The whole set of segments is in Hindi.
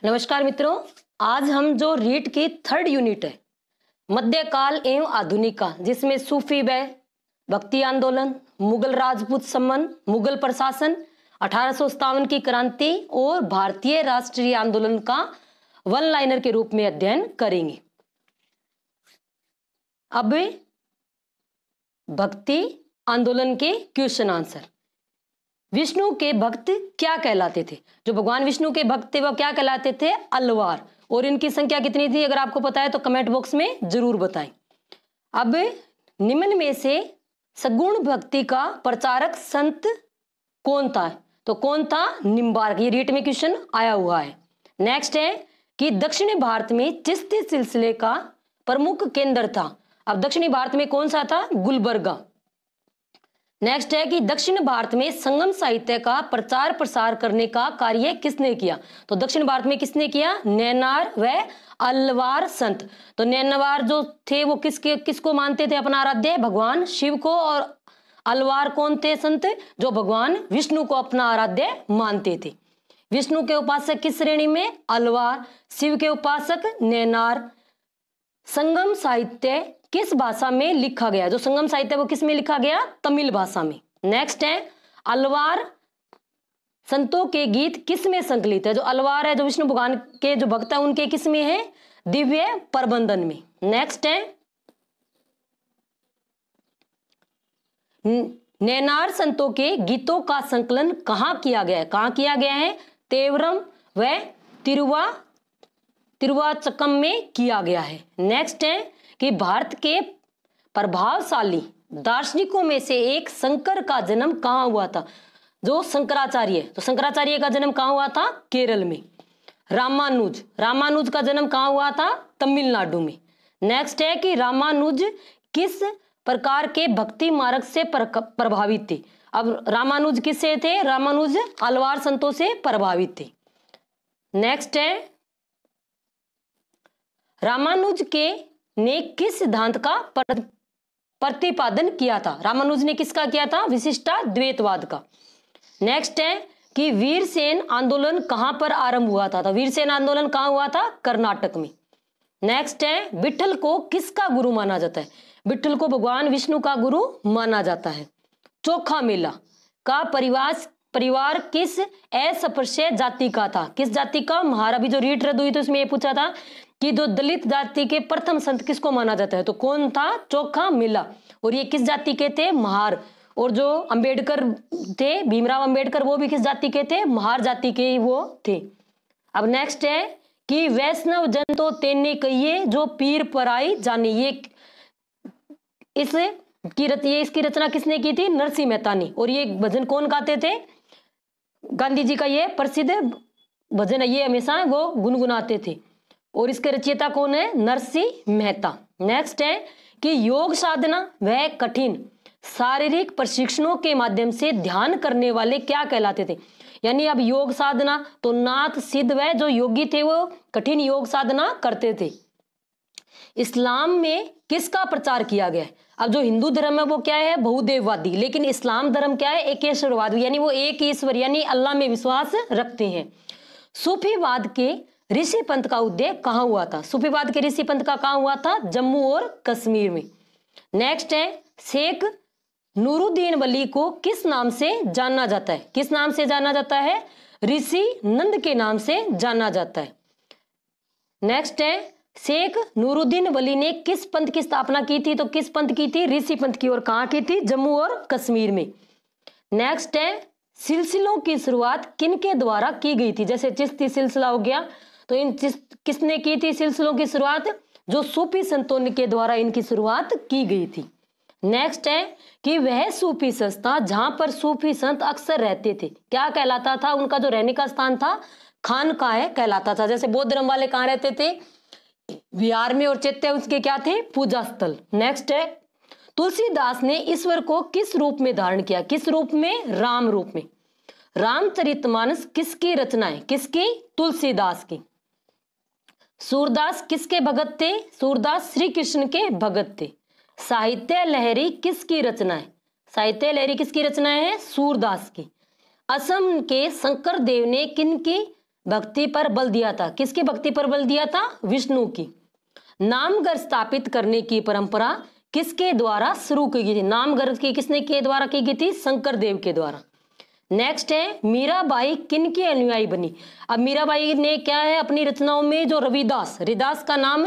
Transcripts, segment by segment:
नमस्कार मित्रों, आज हम जो रीट की थर्ड यूनिट है मध्यकाल एवं आधुनिका, जिसमें सूफी व भक्ति आंदोलन, मुगल राजपूत संबंध, मुगल प्रशासन, 1857 की क्रांति और भारतीय राष्ट्रीय आंदोलन का वन लाइनर के रूप में अध्ययन करेंगे। अब भक्ति आंदोलन के क्वेश्चन आंसर। विष्णु के भक्त क्या कहलाते थे? जो भगवान विष्णु के भक्त थे वो क्या कहलाते थे? अलवार। और इनकी संख्या कितनी थी? अगर आपको पता है तो कमेंट बॉक्स में जरूर बताएं। अब निम्न में से सगुण भक्ति का प्रचारक संत कौन था? तो कौन था? निम्बार्क। ये रीट में क्वेश्चन आया हुआ है। नेक्स्ट है कि दक्षिणी भारत में चिश्ती सिलसिले का प्रमुख केंद्र था। अब दक्षिणी भारत में कौन सा था? गुलबर्गा। नेक्स्ट है कि दक्षिण भारत में संगम साहित्य का प्रचार प्रसार करने का कार्य किसने किया? तो दक्षिण भारत में किसने किया? नैनार व अलवार संत। तो नैनवार जो थे वो किसको मानते थे अपना आराध्य? भगवान शिव को। और अलवार कौन थे संत? जो भगवान विष्णु को अपना आराध्य मानते थे। विष्णु के उपासक किस श्रेणी में? अलवार। शिव के उपासक नैनार। संगम साहित्य किस भाषा में लिखा गया? जो संगम साहित्य वो किस में लिखा गया? तमिल भाषा में। नेक्स्ट है अलवार संतों के गीत किस में संकलित है? जो अलवार है, जो विष्णु भगवान के जो भक्त है, उनके किस में है? दिव्य प्रबंधन में। नेक्स्ट है नैनार संतों के गीतों का संकलन कहाँ किया गया है? कहाँ किया गया है? तेवरम व तिरुवाचकम में किया गया है। नेक्स्ट है कि भारत के प्रभावशाली दार्शनिकों में से एक शंकर का जन्म कहाँ हुआ था? जो शंकराचार्य। तो शंकराचार्य का जन्म कहाँ हुआ था? केरल में। रामानुज का जन्म कहाँ हुआ था? तमिलनाडु में। नेक्स्ट है कि रामानुज किस प्रकार के भक्ति मार्ग से प्रभावित थे? अब रामानुज किससे थे? रामानुज अलवार संतों से प्रभावित थे। नेक्स्ट है रामानुज के ने किस सिद्धांत का प्रतिपादन किया था? रामानुज ने किसका किया था? विशिष्टाद्वैतवाद का। नेक्स्ट है कि वीरसेन आंदोलन कहां पर आरंभ हुआ था? तो वीरसेन आंदोलन कहां हुआ था? कर्नाटक में। नेक्स्ट है विट्ठल को किसका गुरु माना जाता है? विट्ठल को भगवान विष्णु का गुरु माना जाता है। चोखा मेला का परिवार किस अस्पृश्य जाति का था? किस जाति का? महार। अभी जो रीट रद्द हुई तो इसमें ये पूछा था कि जो दलित जाति के प्रथम संत किसको माना जाता है? तो कौन था? चोखा मेला। और ये किस जाति के थे? महार। और जो अंबेडकर थे, भीमराव अंबेडकर, वो भी किस जाति के थे? महार जाति के वो थे। अब नेक्स्ट है कि वैष्णव जन तो तेने कहिए जो पीर पराई जानी। ये इसकी रचना किसने की थी? नरसिंह मेहता ने। और ये भजन कौन गाते थे? गांधी जी का ये प्रसिद्ध भजन है, ये हमेशा वो गुनगुनाते थे। और इसके रचयिता कौन है? नरसिंह मेहता। नेक्स्ट है कि योग साधना वह कठिन शारीरिक प्रशिक्षणों के माध्यम से ध्यान करने वाले क्या कहलाते थे? यानी अब योग साधना तो नाथ सिद्ध व जो योगी थे वो कठिन योग साधना करते थे। इस्लाम में किसका प्रचार किया गया है? अब जो हिंदू धर्म है वो क्या है? बहुदेववादी। लेकिन इस्लाम धर्म क्या है? एकेश्वरवादी, यानी वो एक ईश्वर यानी अल्लाह में विश्वास रखते हैं। सूफीवाद के ऋषि पंथ का उदय कहाँ हुआ था? सूफीवाद के ऋषि पंथ का कहाँ हुआ था? जम्मू और कश्मीर में। नेक्स्ट है शेख नूरुद्दीन वली को किस नाम से जाना जाता है? किस नाम से जाना जाता है? ऋषि नंद के नाम से जाना जाता है। नेक्स्ट है शेख नूरुद्दीन वली ने किस पंथ की स्थापना की थी? तो किस पंथ की थी? ऋषि पंथ की। और कहाँ की थी? जम्मू और कश्मीर में। नेक्स्ट है सिलसिलों की शुरुआत किनके द्वारा की गई थी? जैसे चिश्ती सिलसिला हो गया, तो इन किसने की थी सिलसिलों की शुरुआत? जो सूफी संतों के द्वारा इनकी शुरुआत की गई थी। नेक्स्ट है कि वह सूफी संस्था जहां पर सूफी संत अक्सर रहते थे क्या कहलाता था? उनका जो रहने का स्थान था खानकाह कहलाता था। जैसे बौद्ध धर्म वाले कहाँ रहते थे? विहार में। और चैत्य उसके क्या थे? पूजा स्थल। नेक्स्ट है तुलसीदास ने ईश्वर को किस रूप में धारण किया? किस रूप में? राम रूप में। रामचरितमानस किसकी रचना है? किसकी? तुलसीदास की। सूरदास किसके भगत थे? सूरदास श्री कृष्ण के भगत थे। साहित्य लहरी किसकी रचना है? साहित्य लहरी किसकी रचना है? सूरदास की। असम के शंकर देव ने किनकी भक्ति पर बल दिया था। किसकी भक्ति पर बल दिया था? विष्णु की। नामघर स्थापित करने की परंपरा किसके द्वारा शुरू की गई थी? नामघर की किसने के द्वारा की गई थी? शंकर देव के द्वारा। नेक्स्ट है मीराबाई किन की अनुयायी बनी? अब मीराबाई ने क्या है अपनी रचनाओं में जो रविदास का नाम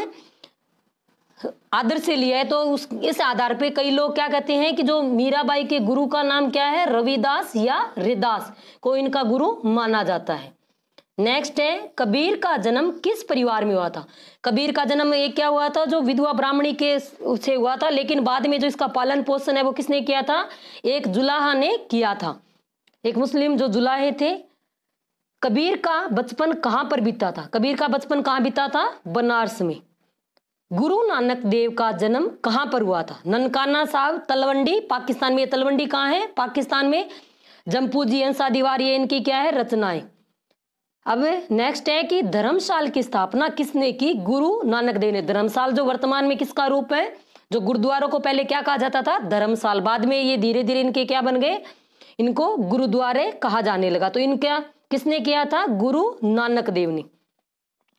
आदर से लिया है, तो इस आधार पे कई लोग क्या कहते हैं कि जो मीराबाई के गुरु का नाम क्या है? रविदास या रिदास को इनका गुरु माना जाता है। नेक्स्ट है कबीर का जन्म किस परिवार में हुआ था? कबीर का जन्म एक क्या हुआ था? जो विधवा ब्राह्मणी के से हुआ था, लेकिन बाद में जो इसका पालन पोषण है वो किसने किया था? एक जुलाहा ने किया था, एक मुस्लिम जो जुलाहे थे। कबीर का बचपन कहां पर बीता था? कबीर का बचपन कहां बीता था? बनारस में। गुरु नानक देव का जन्म कहां पर हुआ था? ननकाना साहब तलवंडी, पाकिस्तान में। तलवंडी कहां है? पाकिस्तान में। जम्पू जी अंसा दीवार ये इनकी क्या है? रचनाएं। अब नेक्स्ट है कि धर्मशाल की स्थापना किसने की? गुरु नानक देव ने। धर्मशाल जो वर्तमान में किसका रूप है? जो गुरुद्वारों को पहले क्या कहा जाता था? धर्मशाल। बाद में ये धीरे धीरे इनके क्या बन गए? इनको गुरुद्वारे कहा जाने लगा। तो इनका किसने किया था? गुरु नानक देव ने।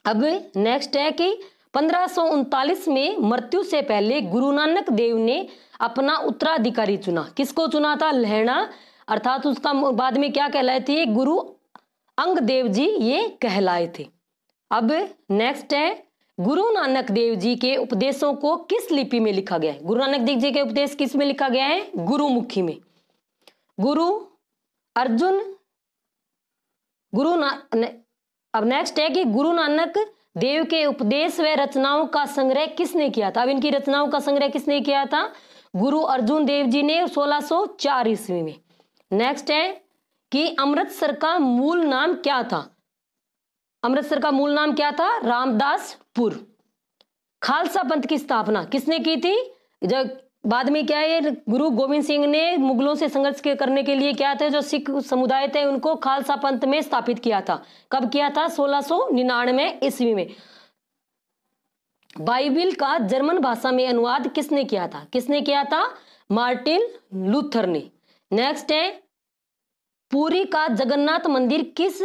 अब नेक्स्ट है कि 1539 में मृत्यु से पहले गुरु नानक देव ने अपना उत्तराधिकारी चुना। किसको चुना था? लहणा, अर्थात उसका बाद में क्या कहलाए थे? गुरु अंग देव जी ये कहलाए थे। अब नेक्स्ट है गुरु नानक देव जी के उपदेशों को किस लिपि में लिखा गया है? गुरु नानक देव जी के उपदेश किस में लिखा गया है? गुरुमुखी में। अब नेक्स्ट है कि गुरु नानक देव के उपदेश व रचनाओं का संग्रह किसने किया था? अब इनकी रचनाओं का संग्रह किसने किया था? गुरु अर्जुन देव जी ने 1604 ईस्वी में। नेक्स्ट है कि अमृतसर का मूल नाम क्या था? अमृतसर का मूल नाम क्या था? रामदासपुर। खालसा पंथ की स्थापना किसने की थी? जब बाद में क्या है गुरु गोविंद सिंह ने मुगलों से संघर्ष करने के लिए क्या थे जो सिख समुदाय थे उनको खालसा पंथ में स्थापित किया था। कब किया था? 1699 ईस्वी में। बाइबिल का जर्मन भाषा में अनुवाद किसने किया था? किसने किया था? मार्टिन लूथर ने। नेक्स्ट है पुरी का जगन्नाथ मंदिर किस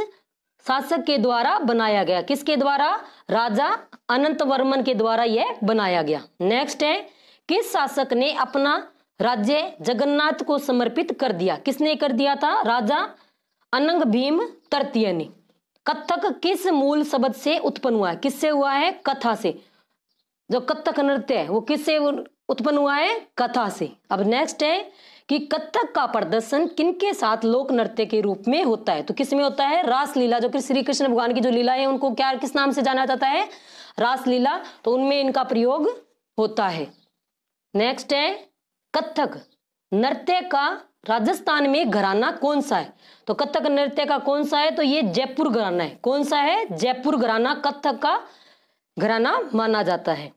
शासक के द्वारा बनाया गया? किसके द्वारा? राजा अनंत वर्मन के द्वारा यह बनाया गया। नेक्स्ट है किस शासक ने अपना राज्य जगन्नाथ को समर्पित कर दिया? किसने कर दिया था? राजा अनंग भीम तृतीय ने। कथक किस मूल शब्द से उत्पन्न हुआ है? किससे हुआ है? कथा से। जो कथक नृत्य है वो किससे उत्पन्न हुआ है? कथा से। अब नेक्स्ट है कि कथक का प्रदर्शन किनके साथ लोक नृत्य के रूप में होता है? तो किस में होता है? रासलीला। जो कि श्री कृष्ण भगवान की जो लीला है उनको क्या किस नाम से जाना जाता है? रासलीला। तो उनमें इनका प्रयोग होता है। नेक्स्ट है कथक नृत्य का राजस्थान में घराना कौन सा है? तो कथक नृत्य का कौन सा है? तो ये जयपुर घराना है। कौन सा है? जयपुर घराना कथक का घराना माना जाता है।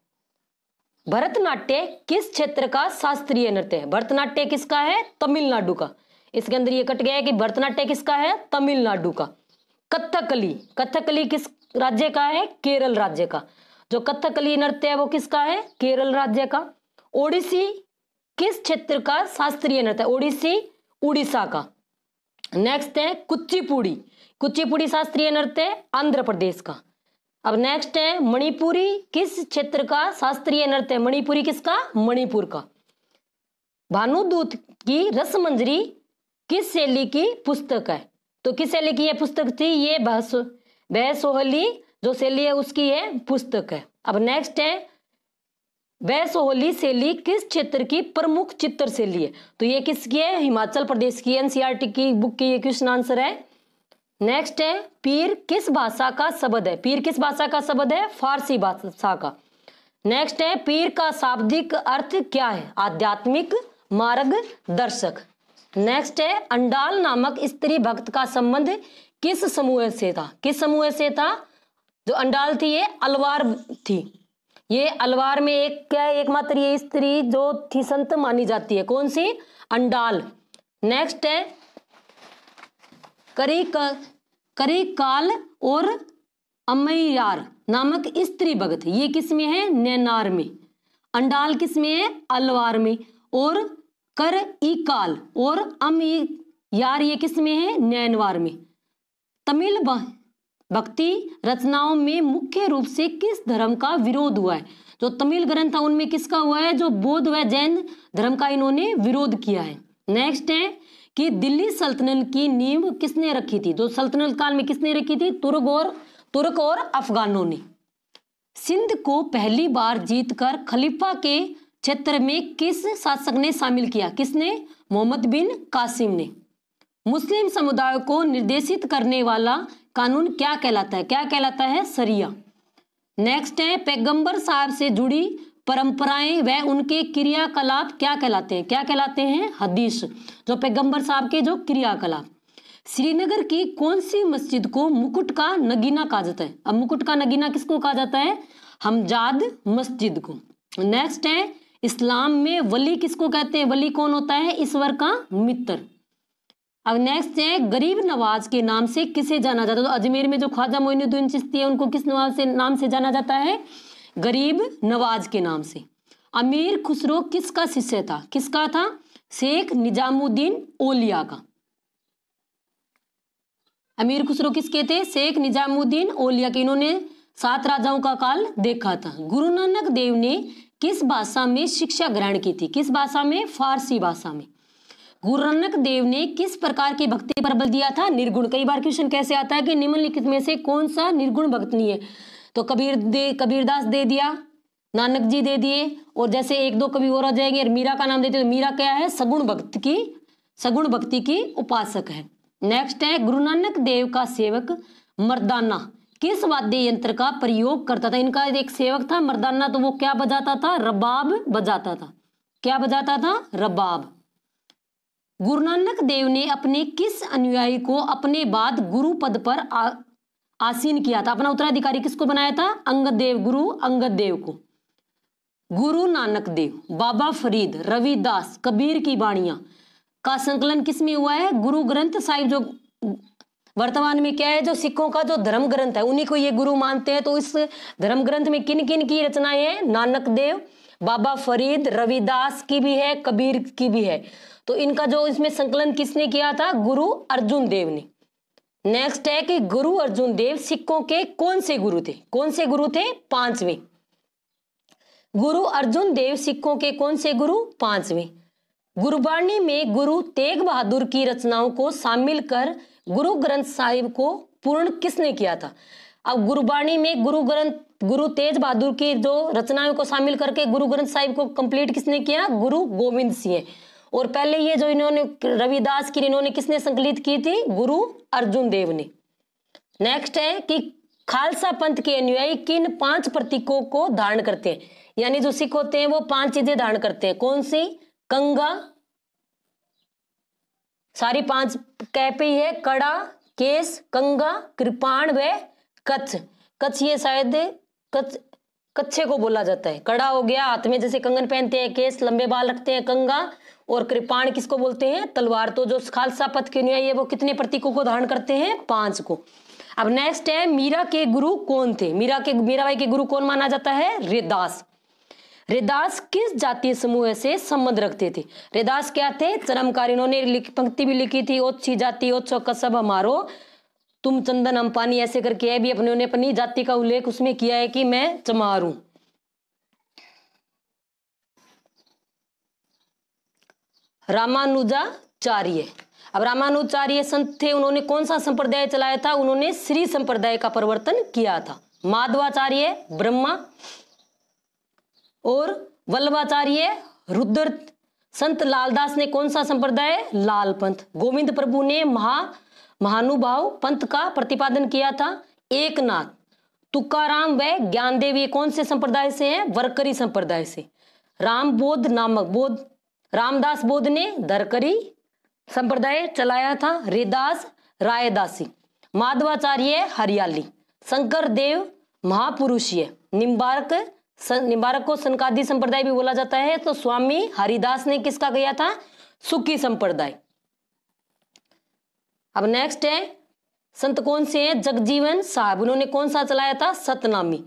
भरतनाट्य किस क्षेत्र का शास्त्रीय नृत्य है? भरतनाट्य किसका है? तमिलनाडु का। इसके अंदर ये कट गया है कि भरतनाट्य किसका है? तमिलनाडु का। कथकली किस राज्य का है? केरल राज्य का। जो कथकली नृत्य है वो किसका है? केरल राज्य का। ओडिसी किस क्षेत्र का शास्त्रीय नृत्य है? ओडिसी उड़ीसा का। नेक्स्ट है कुचिपुड़ी शास्त्रीय नृत्य आंध्र प्रदेश का। अब नेक्स्ट है मणिपुरी किस क्षेत्र का शास्त्रीय नृत्य? मणिपुरी किसका? मणिपुर का। भानुदूत की रसमंजरी किस शैली की पुस्तक है? तो किस शैली की यह पुस्तक थी? ये बैसोहली जो शैली है उसकी यह पुस्तक है। अब नेक्स्ट है बैसोहली शैली किस क्षेत्र की प्रमुख चित्र शैली है? तो ये किसकी है? हिमाचल प्रदेश की। एनसीईआरटी की बुक की ये क्वेश्चन आंसर है। नेक्स्ट है पीर किस भाषा का शब्द है? पीर किस भाषा का शब्द है? फारसी भाषा का। नेक्स्ट है पीर का शाब्दिक अर्थ क्या है? आध्यात्मिक मार्गदर्शक। नेक्स्ट है अंडाल नामक स्त्री भक्त का संबंध किस समूह से था? किस समूह से था? जो अंडाल थी ये अलवार थी। ये अलवार में एकमात्र ये स्त्री जो थी संत मानी जाती है। कौन सी? अंडाल। नेक्स्ट है करिकाल और अमैयार नामक स्त्री भक्त ये किस में है? नैनार में। अंडाल किस में है? अलवार में। और करिकाल और अमैयार ये किस में है? नैनवार में। भक्ति रचनाओं में मुख्य रूप से किस धर्म का विरोध हुआ है? जो तमिल ग्रंथ था उनमें किसका हुआ है? जो बौद्ध व जैन धर्म का इन्होंने विरोध किया है। नेक्स्ट है कि दिल्ली सल्तनत की नींव किसने रखी थी? जो सल्तनत काल में किसने रखी थी? तुर्क और अफगानों ने। सिंध को पहली बार जीतकर खलीफा के क्षेत्र में किस शासक ने शामिल किया? किसने? मोहम्मद बिन कासिम ने। मुस्लिम समुदाय को निर्देशित करने वाला कानून क्या कहलाता है? क्या कहलाता है? शरिया। नेक्स्ट है पैगंबर साहब से जुड़ी परंपराएं व उनके क्रियाकलाप क्या कहलाते हैं? क्या कहलाते हैं? हदीस। जो पैगंबर साहब के जो क्रियाकलाप। श्रीनगर की कौन सी मस्जिद को मुकुट का नगीना कहा जाता है? अब मुकुट का नगीना किसको कहा जाता है? हमजाद मस्जिद को। नेक्स्ट है इस्लाम में वली किसको कहते हैं? वली कौन होता है? ईश्वर का मित्र। अब नेक्स्ट है गरीब नवाज के नाम से किसे जाना जाता है? तो अजमेर में जो ख्वाजा मोइनुद्दीन चिश्ती है उनको किस नाम से जाना जाता है? गरीब नवाज के नाम से। अमीर खुसरो किसका शिष्य था? किसका था? शेख निजामुद्दीन औलिया का। अमीर खुसरो किसके थे? शेख निजामुद्दीन औलिया के। इन्होंने 7 राजाओं का काल देखा था। गुरु नानक देव ने किस भाषा में शिक्षा ग्रहण की थी? किस भाषा में? फारसी भाषा में। गुरु नानक देव ने किस प्रकार की भक्ति पर बल दिया था? निर्गुण। कई बार क्वेश्चन कैसे आता है कि निम्नलिखित में से कौन सा निर्गुण भक्ति है? तो कबीरदास दे दिया, नानक जी दे दिए, और जैसे 1-2 कवि और आ जाएंगे। मीरा का नाम देते तो मीरा क्या है? सगुण भक्ति की उपासक है। नेक्स्ट है गुरु नानक देव का सेवक मर्दाना किस वाद्य यंत्र का प्रयोग करता था? इनका एक सेवक था मर्दाना, तो वो क्या बजाता था? रबाब बजाता था। क्या बजाता था? रबाब। गुरु नानक देव ने अपने किस अनुयायी को अपने बाद गुरु पद पर आसीन किया था? अपना उत्तराधिकारी किसको बनाया था? अंगद देव, गुरु अंगद देव को। गुरु नानक देव, बाबा फरीद, रविदास, कबीर की वाणियां का संकलन किसमें हुआ है? गुरु ग्रंथ साहिब, जो वर्तमान में क्या है? जो सिखों का जो धर्म ग्रंथ है, उन्हीं को ये गुरु मानते हैं। तो इस धर्म ग्रंथ में किन किन की रचनाएं हैं? नानक देव, बाबा फरीद, रविदास की भी है, कबीर की भी है। तो इनका जो इसमें संकलन किसने किया था? गुरु अर्जुन देव ने। नेक्स्ट है कि गुरु अर्जुन देव सिखों के कौन से गुरु थे? कौन से गुरु थे? 5वें। गुरु अर्जुन देव सिखों के कौन से गुरु? 5वें। गुरबाणी में गुरु तेग बहादुर की रचनाओं को शामिल कर गुरु ग्रंथ साहिब को पूर्ण किसने किया था? अब गुरबाणी में गुरु तेज बहादुर की जो रचनाओं को शामिल करके गुरु ग्रंथ साहिब को कंप्लीट किसने किया? गुरु गोविंद सिंह। और पहले ये जो इन्होंने रविदास की इन्होंने किसने संकलित की थी? गुरु अर्जुन देव ने। नेक्स्ट है कि खालसा पंथ के अनुयायी किन 5 प्रतीकों को धारण करते हैं? यानी जो सिख होते हैं वो 5 चीजें धारण करते हैं। कौन सी? कंगा, सारी 5 कैपी है, कड़ा, केस, कंगा, कृपाण व कच्छ। कच्छ ये शायद कच्छे को बोला जाता है। कड़ा हो गया, हाथ में जैसे कंगन पहनते हैं, केस लंबे बाल रखते हैं, कंगा, और कृपाण किसको बोलते हैं? तलवार। तो जो खालसा पंथ के अनुयायी है वो कितने प्रतीकों को धारण करते हैं? 5 को। अब नेक्स्ट है मीरा के गुरु कौन थे? मीराबाई के गुरु कौन माना जाता है? रैदास। रैदास किस जातीय समूह से संबंध रखते थे? रैदास क्या थे? चरमकार। इन्होंने पंक्ति भी लिखी थी, ओछी जाति ओछो कसब हमारो, तुम चंदन हम पानी, ऐसे करके है भी अपनी जाति का उल्लेख उसमें किया है कि मैं चमार हूं। रामानुजाचार्य। अब रामानुजाचार्य संत थे, उन्होंने कौन सा संप्रदाय चलाया था? उन्होंने श्री संप्रदाय का प्रवर्तन किया था। माधवाचार्य ब्रह्मा और वल्लभाचार्य रुद्र। संत लालदास ने कौन सा संप्रदाय? लाल पंथ। गोविंद प्रभु ने महानुभाव पंथ का प्रतिपादन किया था। एकनाथ, तुकाराम व ज्ञानदेव ये कौन से संप्रदाय से हैं? वरकरी संप्रदाय से। रामदास बोध ने धरकरी संप्रदाय चलाया था। रैदास रायदासी। माधवाचार्य हरियाली। शंकर देव महापुरुषीय। निम्बारक को सनकादि संप्रदाय भी बोला जाता है। तो स्वामी हरिदास ने किसका किया था? सुखी संप्रदाय। अब नेक्स्ट है संत कौन से हैं? जगजीवन साहब। उन्होंने कौन सा चलाया था? सतनामी।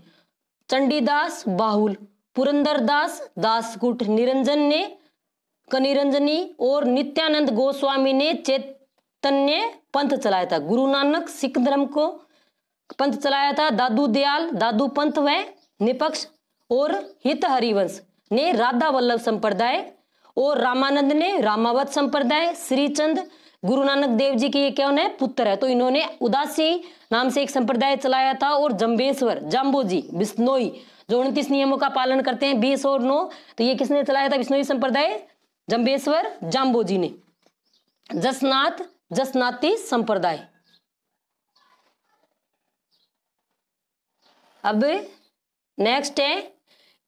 चंडीदास बाहुल, पुरंदरदास दासकुट, निरंजन ने कनिरंजनी और नित्यानंद गोस्वामी ने चैतन्य पंथ चलाया था। गुरु नानक सिख धर्म को पंथ चलाया था दादू दयाल, दादू पंथ व निपक्ष, और हित हरिवंश ने राधा वल्लभ संप्रदाय, और रामानंद ने रामावत संप्रदाय, श्रीचंद गुरु नानक देव जी के ये क्या है पुत्र है, तो इन्होंने उदासी नाम से एक संप्रदाय चलाया था, और जम्बेश्वर जाम्बोजी बिश्नोई जो 29 नियमों का पालन करते हैं 20 और 9, तो ये किसने चलाया था बिश्नोई संप्रदाय, जम्बेश्वर जाम्बोजी ने। जसनाथ जसनाती संप्रदाय। अब नेक्स्ट है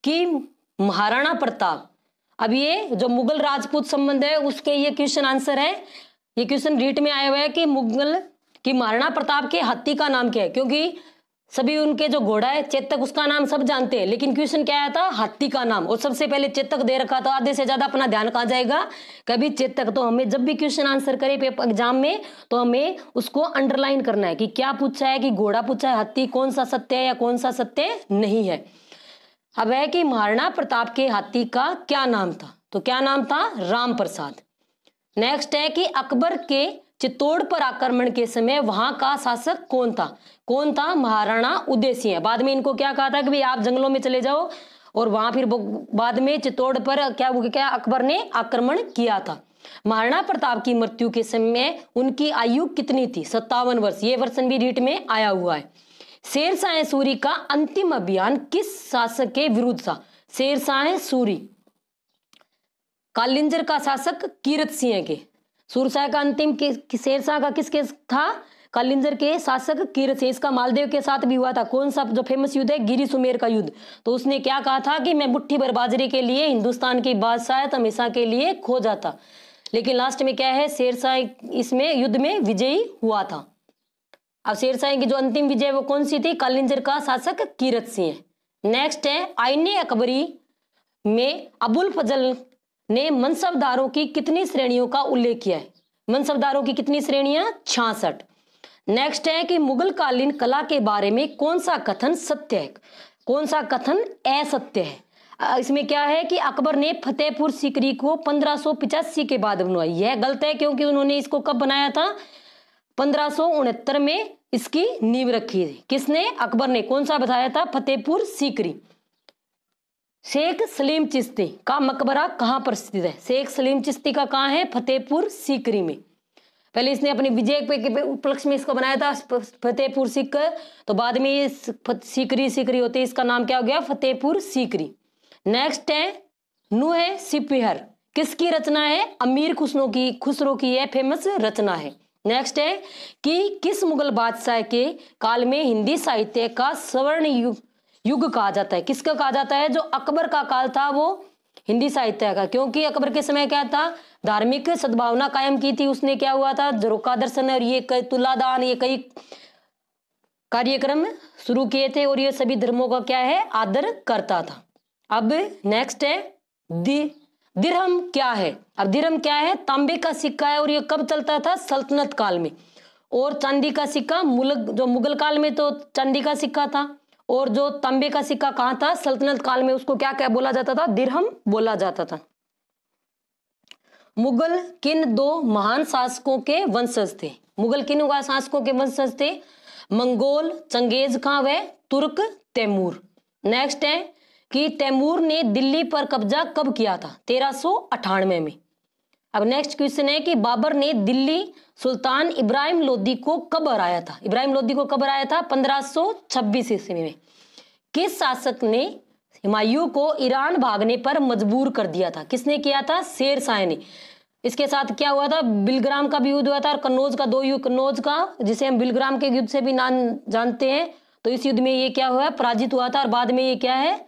कि महाराणा प्रताप, अब ये जो मुगल राजपूत संबंध है उसके ये क्वेश्चन आंसर है, ये क्वेश्चन रीट में आया हुआ है कि मुगल की महाराणा प्रताप के हाथी का नाम क्या है, क्योंकि सभी उनके जो घोड़ा है चेतक उसका नाम सब जानते हैं, लेकिन क्वेश्चन क्या आया था हाथी का नाम, और सबसे पहले चेतक दे रखा था, आधे से ज्यादा अपना ध्यान कहाँ जाएगा कभी चेतक। तो हमें जब भी क्वेश्चन आंसर करे पेपर एग्जाम में तो हमें उसको अंडरलाइन करना है कि क्या पूछा है, कि घोड़ा पूछा है, हाथी कौन सा सत्य है या कौन सा सत्य नहीं है। अब है कि महाराणा प्रताप के हाथी का क्या नाम था, तो क्या नाम था, राम प्रसाद। नेक्स्ट है कि अकबर के चित्तौड़ पर आक्रमण के समय वहां का शासक कौन था, कौन था, महाराणा उदय सिंह। बाद में इनको क्या कहा था कि भाई आप जंगलों में चले जाओ, और वहां फिर बाद में चित्तौड़ पर क्या अकबर ने आक्रमण किया था। महाराणा प्रताप की मृत्यु के समय उनकी आयु कितनी थी, 57 वर्ष, ये वर्षन भी रीट में आया हुआ है। शेरशाह सूरी का अंतिम अभियान किस शासक के विरुद्ध था, शेरशाह सूरी कालिंजर का शासक कीरत सिंह के, सूरशाह का अंतिम शेरशाह का किसके था, कालिंजर के शासक कीरत सिंह। इसका मालदेव के साथ भी हुआ था, कौन सा जो फेमस युद्ध है, गिरी सुमेर का युद्ध। तो उसने क्या कहा था कि मैं मुट्ठी भर बाजरे के लिए हिंदुस्तान की बादशाहत हमेशा के लिए खो जाता, लेकिन लास्ट में क्या है, शेरशाह इसमें युद्ध में विजयी हुआ था। अब शेरशाह की जो अंतिम विजय वो कौन सी थी, कालिंजर का शासक कीरत सिंह। नेक्स्ट है आईने अकबरी में अबुल फजल ने मनसबदारों की कितनी श्रेणियों का उल्लेख किया है, मनसबदारों की कितनी श्रेणियां, 66। नेक्स्ट है कि मुगल कालीन कला के बारे में कौन सा कथन सत्य है, कौन सा कथन असत्य है। इसमें क्या है कि अकबर ने फतेहपुर सीकरी को 1585 के बाद बनवाई, यह गलत है क्योंकि उन्होंने इसको कब बनाया था, 1569 में इसकी नींव रखी थी। किसने, अकबर ने। कौन सा बताया था, फतेहपुर सीकरी। शेख सलीम चिश्ती का मकबरा कहां पर स्थित है, शेख सलीम चिश्ती का कहां है, फतेहपुर सीकरी में। पहले इसने अपने विजय के उपलक्ष्य में इसको बनाया था फतेहपुर सीकर, तो बाद में ये सीकरी होते इसका नाम क्या हो गया, फतेहपुर सीकरी। नेक्स्ट है नूह सिपहर, किसकी रचना है, अमीर खुसरो की यह फेमस रचना है। नेक्स्ट है कि किस मुगल बादशाह के काल में हिंदी साहित्य का स्वर्ण युग कहा जाता है, किसका कहा जाता है, जो अकबर का काल था वो हिंदी साहित्य का, क्योंकि अकबर के समय क्या था, धार्मिक सद्भावना कायम की थी उसने, क्या हुआ था, झरोखा दर्शन और ये कई तुलादान, ये कई कार्यक्रम शुरू किए थे, और ये सभी धर्मों का क्या है, आदर करता था। अब नेक्स्ट है दिरहम क्या है, अब दिरहम क्या है, तांबे का सिक्का है, और ये कब चलता था, सल्तनत काल में। और चांदी का सिक्का जो मुगल काल में तो चांदी का सिक्का था, और जो तांबे का सिक्का कहां था, सल्तनत काल में, उसको क्या क्या बोला जाता था, दिरहम बोला जाता था। मुगल किन दो महान शासकों के वंशज थे, मुगल किन शासकों के वंशज थे, मंगोल चंगेज खां व तुर्क तैमूर। नेक्स्ट है कि तैमूर ने दिल्ली पर कब्जा कब किया था, 1398 में। अब नेक्स्ट क्वेश्चन है कि बाबर ने दिल्ली सुल्तान इब्राहिम लोदी को कब हराया था, इब्राहिम लोदी को कब हराया था, 1526 ईस्वी में। किस शासक ने हुमायूं को ईरान भागने पर मजबूर कर दिया था, किसने किया था, शेरशाह ने। इसके साथ क्या हुआ था, बिलग्राम का भी युद्ध हुआ था, और कन्नौज का दो युद्ध, कन्नौज का जिसे हम बिलग्राम के युद्ध से भी नाम जानते हैं, तो इस युद्ध में ये क्या हुआ, पराजित हुआ था, और बाद में ये क्या है,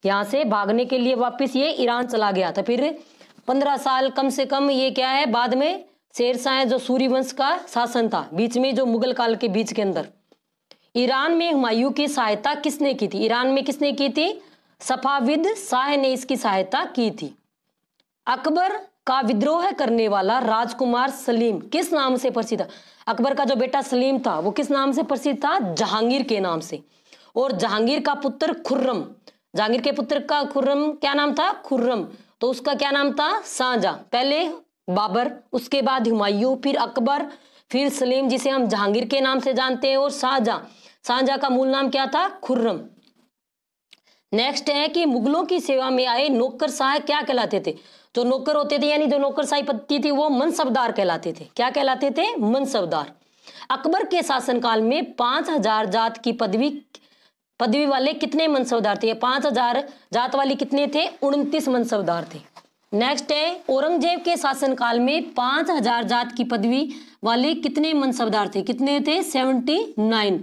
यहाँ से भागने के लिए वापिस ये ईरान चला गया था। फिर 15 साल कम से कम ये क्या है, बाद में शेरशाह जो सूर्यवंश का शासन था, बीच में जो मुगल काल के बीच के अंदर। ईरान में हुमायूं की सहायता किसने की थी, ईरान में किसने की थी, सफाविद शाह ने इसकी सहायता की थी। अकबर का विद्रोह करने वाला राजकुमार सलीम किस नाम से प्रसिद्ध था, अकबर का जो बेटा सलीम था वो किस नाम से प्रसिद्ध था, जहांगीर के नाम से। और जहांगीर का पुत्र खुर्रम, जहांगीर के पुत्र का खुर्रम क्या नाम था, खुर्रम, तो उसका क्या नाम था, शाहजहां। पहले बाबर, उसके बाद हुमायूं, फिर अकबर, फिर सलीम जिसे हम जहांगीर के नाम से जानते हैं, और शाहजहां। शाहजहां का मूल नाम क्या था? खुर्रम। नेक्स्ट है कि मुगलों की सेवा में आए नौकरशाह क्या कहलाते थे? जो नौकर होते थे यानी जो नौकरशाही पद्धति थी वो मनसबदार कहलाते थे। क्या कहलाते थे? मनसबदार। अकबर के शासनकाल में 5000 जात की पदवी वाले कितने मनसबदार थे? 5000 जात वाले कितने थे? 29 मनसबदार थे। नेक्स्ट है औरंगजेब के शासनकाल में 5000 जात की पदवी वाले कितने मनसबदार थे? कितने थे? 79।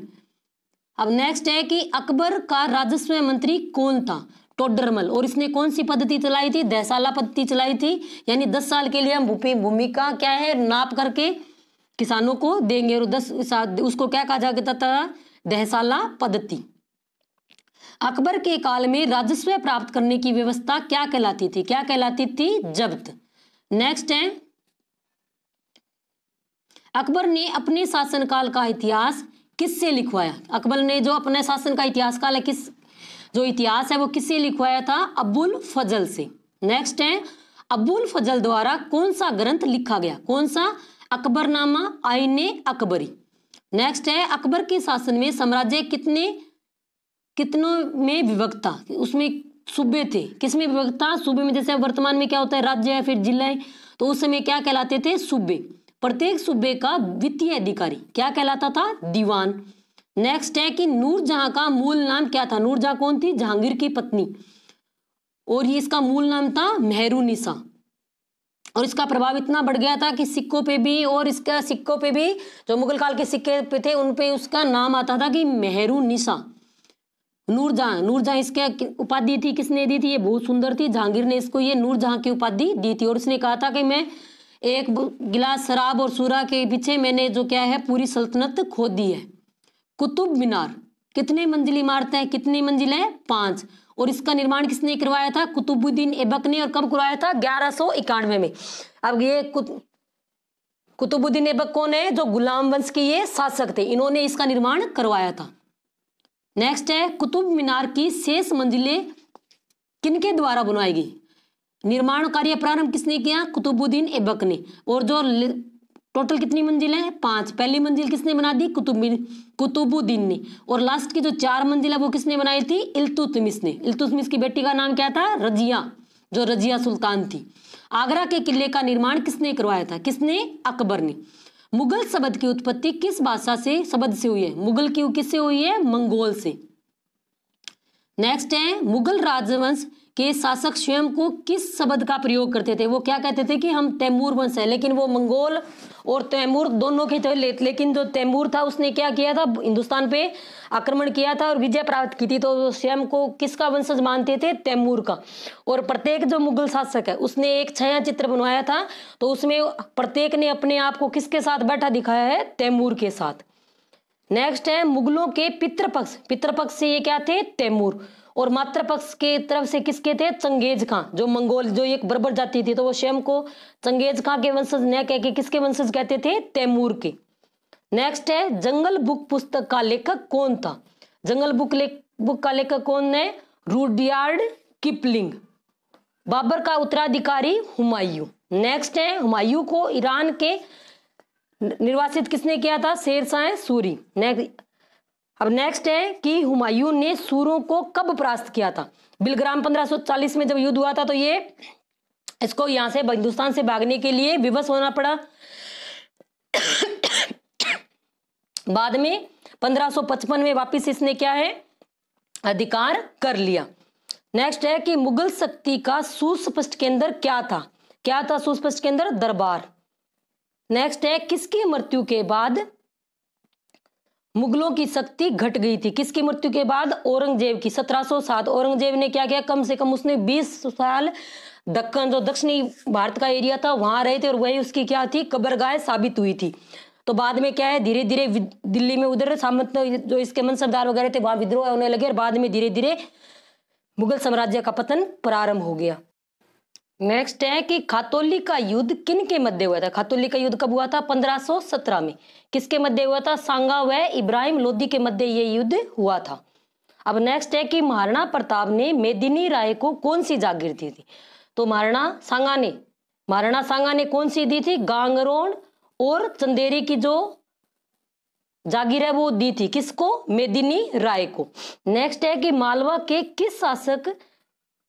अब नेक्स्ट है कि अकबर का राजस्व मंत्री कौन था? टोडरमल। और इसने कौन सी पद्धति चलाई थी? दहसाला पद्धति चलाई थी, यानी 10 साल के लिए हम भूमि का क्या है नाप करके किसानों को देंगे और 10 उसको क्या कहा जाता था? दहसाला पद्धति। अकबर के काल में राजस्व प्राप्त करने की व्यवस्था क्या कहलाती थी? क्या कहलाती थी? जब्त। नेक्स्ट है अकबर ने अपने शासनकाल का इतिहास किससे लिखवाया? अकबर ने जो अपने शासन का इतिहास काल है जो इतिहास है वो किससे लिखवाया था? अबुल फजल से। नेक्स्ट है अबुल फजल द्वारा कौन सा ग्रंथ लिखा गया? कौन सा? अकबरनामा, आईने अकबरी। नेक्स्ट है अकबर के शासन में साम्राज्य कितनों में विभक्त था? उसमें सूबे थे, किसमें विभक्त था? सूबे में। जैसे वर्तमान में क्या होता है? राज्य है, फिर जिला है, तो उस समय क्या कहलाते थे? सूबे। प्रत्येक सूबे का वित्तीय अधिकारी क्या कहलाता था? दीवान। नेक्स्ट है कि नूरजहां का मूल नाम क्या था? नूरजहां कौन थी? जहांगीर की पत्नी, और ये इसका मूल नाम था मेहरुनिसा। और इसका प्रभाव इतना बढ़ गया था कि सिक्कों पे भी, और इसका सिक्कों पे भी जो मुगल काल के सिक्के पे थे उन पे उसका नाम आता था कि मेहरुनिसा। नूरजहां इसके उपाधि थी, किसने दी थी? ये बहुत सुंदर थी, जहांगीर ने इसको ये नूरजहां की उपाधि दी थी। और इसने कहा था कि मैं एक गिलास शराब और सूरा के पीछे मैंने जो क्या है पूरी सल्तनत खो दी है। कुतुब मीनार कितने मंजिली इमारत है? कितनी मंजिल है? 5। और इसका निर्माण किसने करवाया था? कुतुबुद्दीन ऐबक ने। और कब करवाया था? 1191 में। अब ये कुतुबुद्दीन ऐबक कौन है? जो गुलाम वंश के ये शासक थे, इन्होंने इसका निर्माण करवाया था। नेक्स्ट है कुतुब मीनार की शेष मंजिलें किनके द्वारा बनवाई गई? निर्माण कार्य प्रारंभ किसने किया? कुतुबुद्दीन ऐबक ने। और जो टोटल कितनी मंजिल है? 5। पहली मंजिल किसने बना दी? कुतुबुद्दीन ने। और लास्ट की जो 4 मंजिल है वो किसने बनाई थी? इल्तुतमिश ने। इल्तुतमिश की बेटी का नाम क्या था? रजिया, जो रजिया सुल्तान थी। आगरा के किले का निर्माण किसने करवाया था? किसने? अकबर ने। मुगल शब्द की उत्पत्ति किस भाषा से शब्द से हुई है? मुगल की किससे हुई है? मंगोल से। नेक्स्ट है मुगल राजवंश के शासक स्वयं को किस शब्द का प्रयोग करते थे? वो क्या कहते थे कि हम तैमूर वंश है, लेकिन वो मंगोल और तैमूर दोनों के थे। लेकिन जो तैमूर था उसने क्या किया था? हिंदुस्तान पे आक्रमण किया था और विजय प्राप्त की थी, तो स्वयं को किसका वंशज मानते थे? तैमूर का। और प्रत्येक जो मुगल शासक है उसने एक छाया चित्र बनवाया था, तो उसमें प्रत्येक ने अपने आप को किसके साथ बैठा दिखाया है? तैमूर के साथ। नेक्स्ट है मुगलों के पितृपक्ष से ये क्या थे? तैमूर। और मातृपक्ष के तरफ से किसके थे? चंगेज खां, जो मंगोल जो एक बर्बर जाति थी, तो वो स्वयं को चंगेज खां के वंशज न कह के किसके वंशज कहते थे? तैमूर के। नेक्स्ट है जंगल बुक पुस्तक का लेखक कौन था? जंगल बुक का लेखक कौन है? Rudyard Kipling. बाबर का उत्तराधिकारी हुमायूं। नेक्स्ट है हुमायूं को ईरान के निर्वासित किसने किया था? शेरशाह सूरी। अब नेक्स्ट है कि हुमायूं ने सूरों को कब परास्त किया था? बिलग्राम 1540 में जब युद्ध हुआ था, तो ये इसको यहां से हिंदुस्तान से भागने के लिए विवश होना पड़ा। बाद में 1555 में वापिस इसने क्या है? अधिकार कर लिया। नेक्स्ट है कि मुगल शक्ति का सुस्पष्ट केंद्र क्या था? क्या था सुस्पष्ट केंद्र? दरबार। नेक्स्ट है किसकी मृत्यु के बाद मुगलों की शक्ति घट गई थी? किसकी मृत्यु के बाद? औरंगजेब की। 1707। औरंगजेब ने क्या किया? कम से कम उसने 20 साल दक्कन जो दक्षिणी भारत का एरिया था वहां रहे थे, और वही उसकी क्या थी? कब्रगाह साबित हुई थी। तो बाद में क्या है, धीरे धीरे दिल्ली में उधर सामंत जो इसके मनसबदार वगैरह थे वहां विद्रोह होने लगे, और बाद में धीरे धीरे मुगल साम्राज्य का पतन प्रारंभ हो गया। नेक्स्ट है कि खातौली का युद्ध किन के मध्य हुआ था? खातौली का युद्ध कब हुआ था? 1517 में। किसके मध्य हुआ था? सांगा व इब्राहिम लोदी के मध्य ये युद्ध हुआ था। अब नेक्स्ट है कि महाराणा प्रताप ने मेदिनी राय को कौन सी जागीर दी थी? तो महाराणा सांगा ने कौन सी दी थी? गांगरोन और चंदेरी की जो जागीर है वो दी थी, किसको? मेदिनी राय को। नेक्स्ट है कि मालवा के किस शासक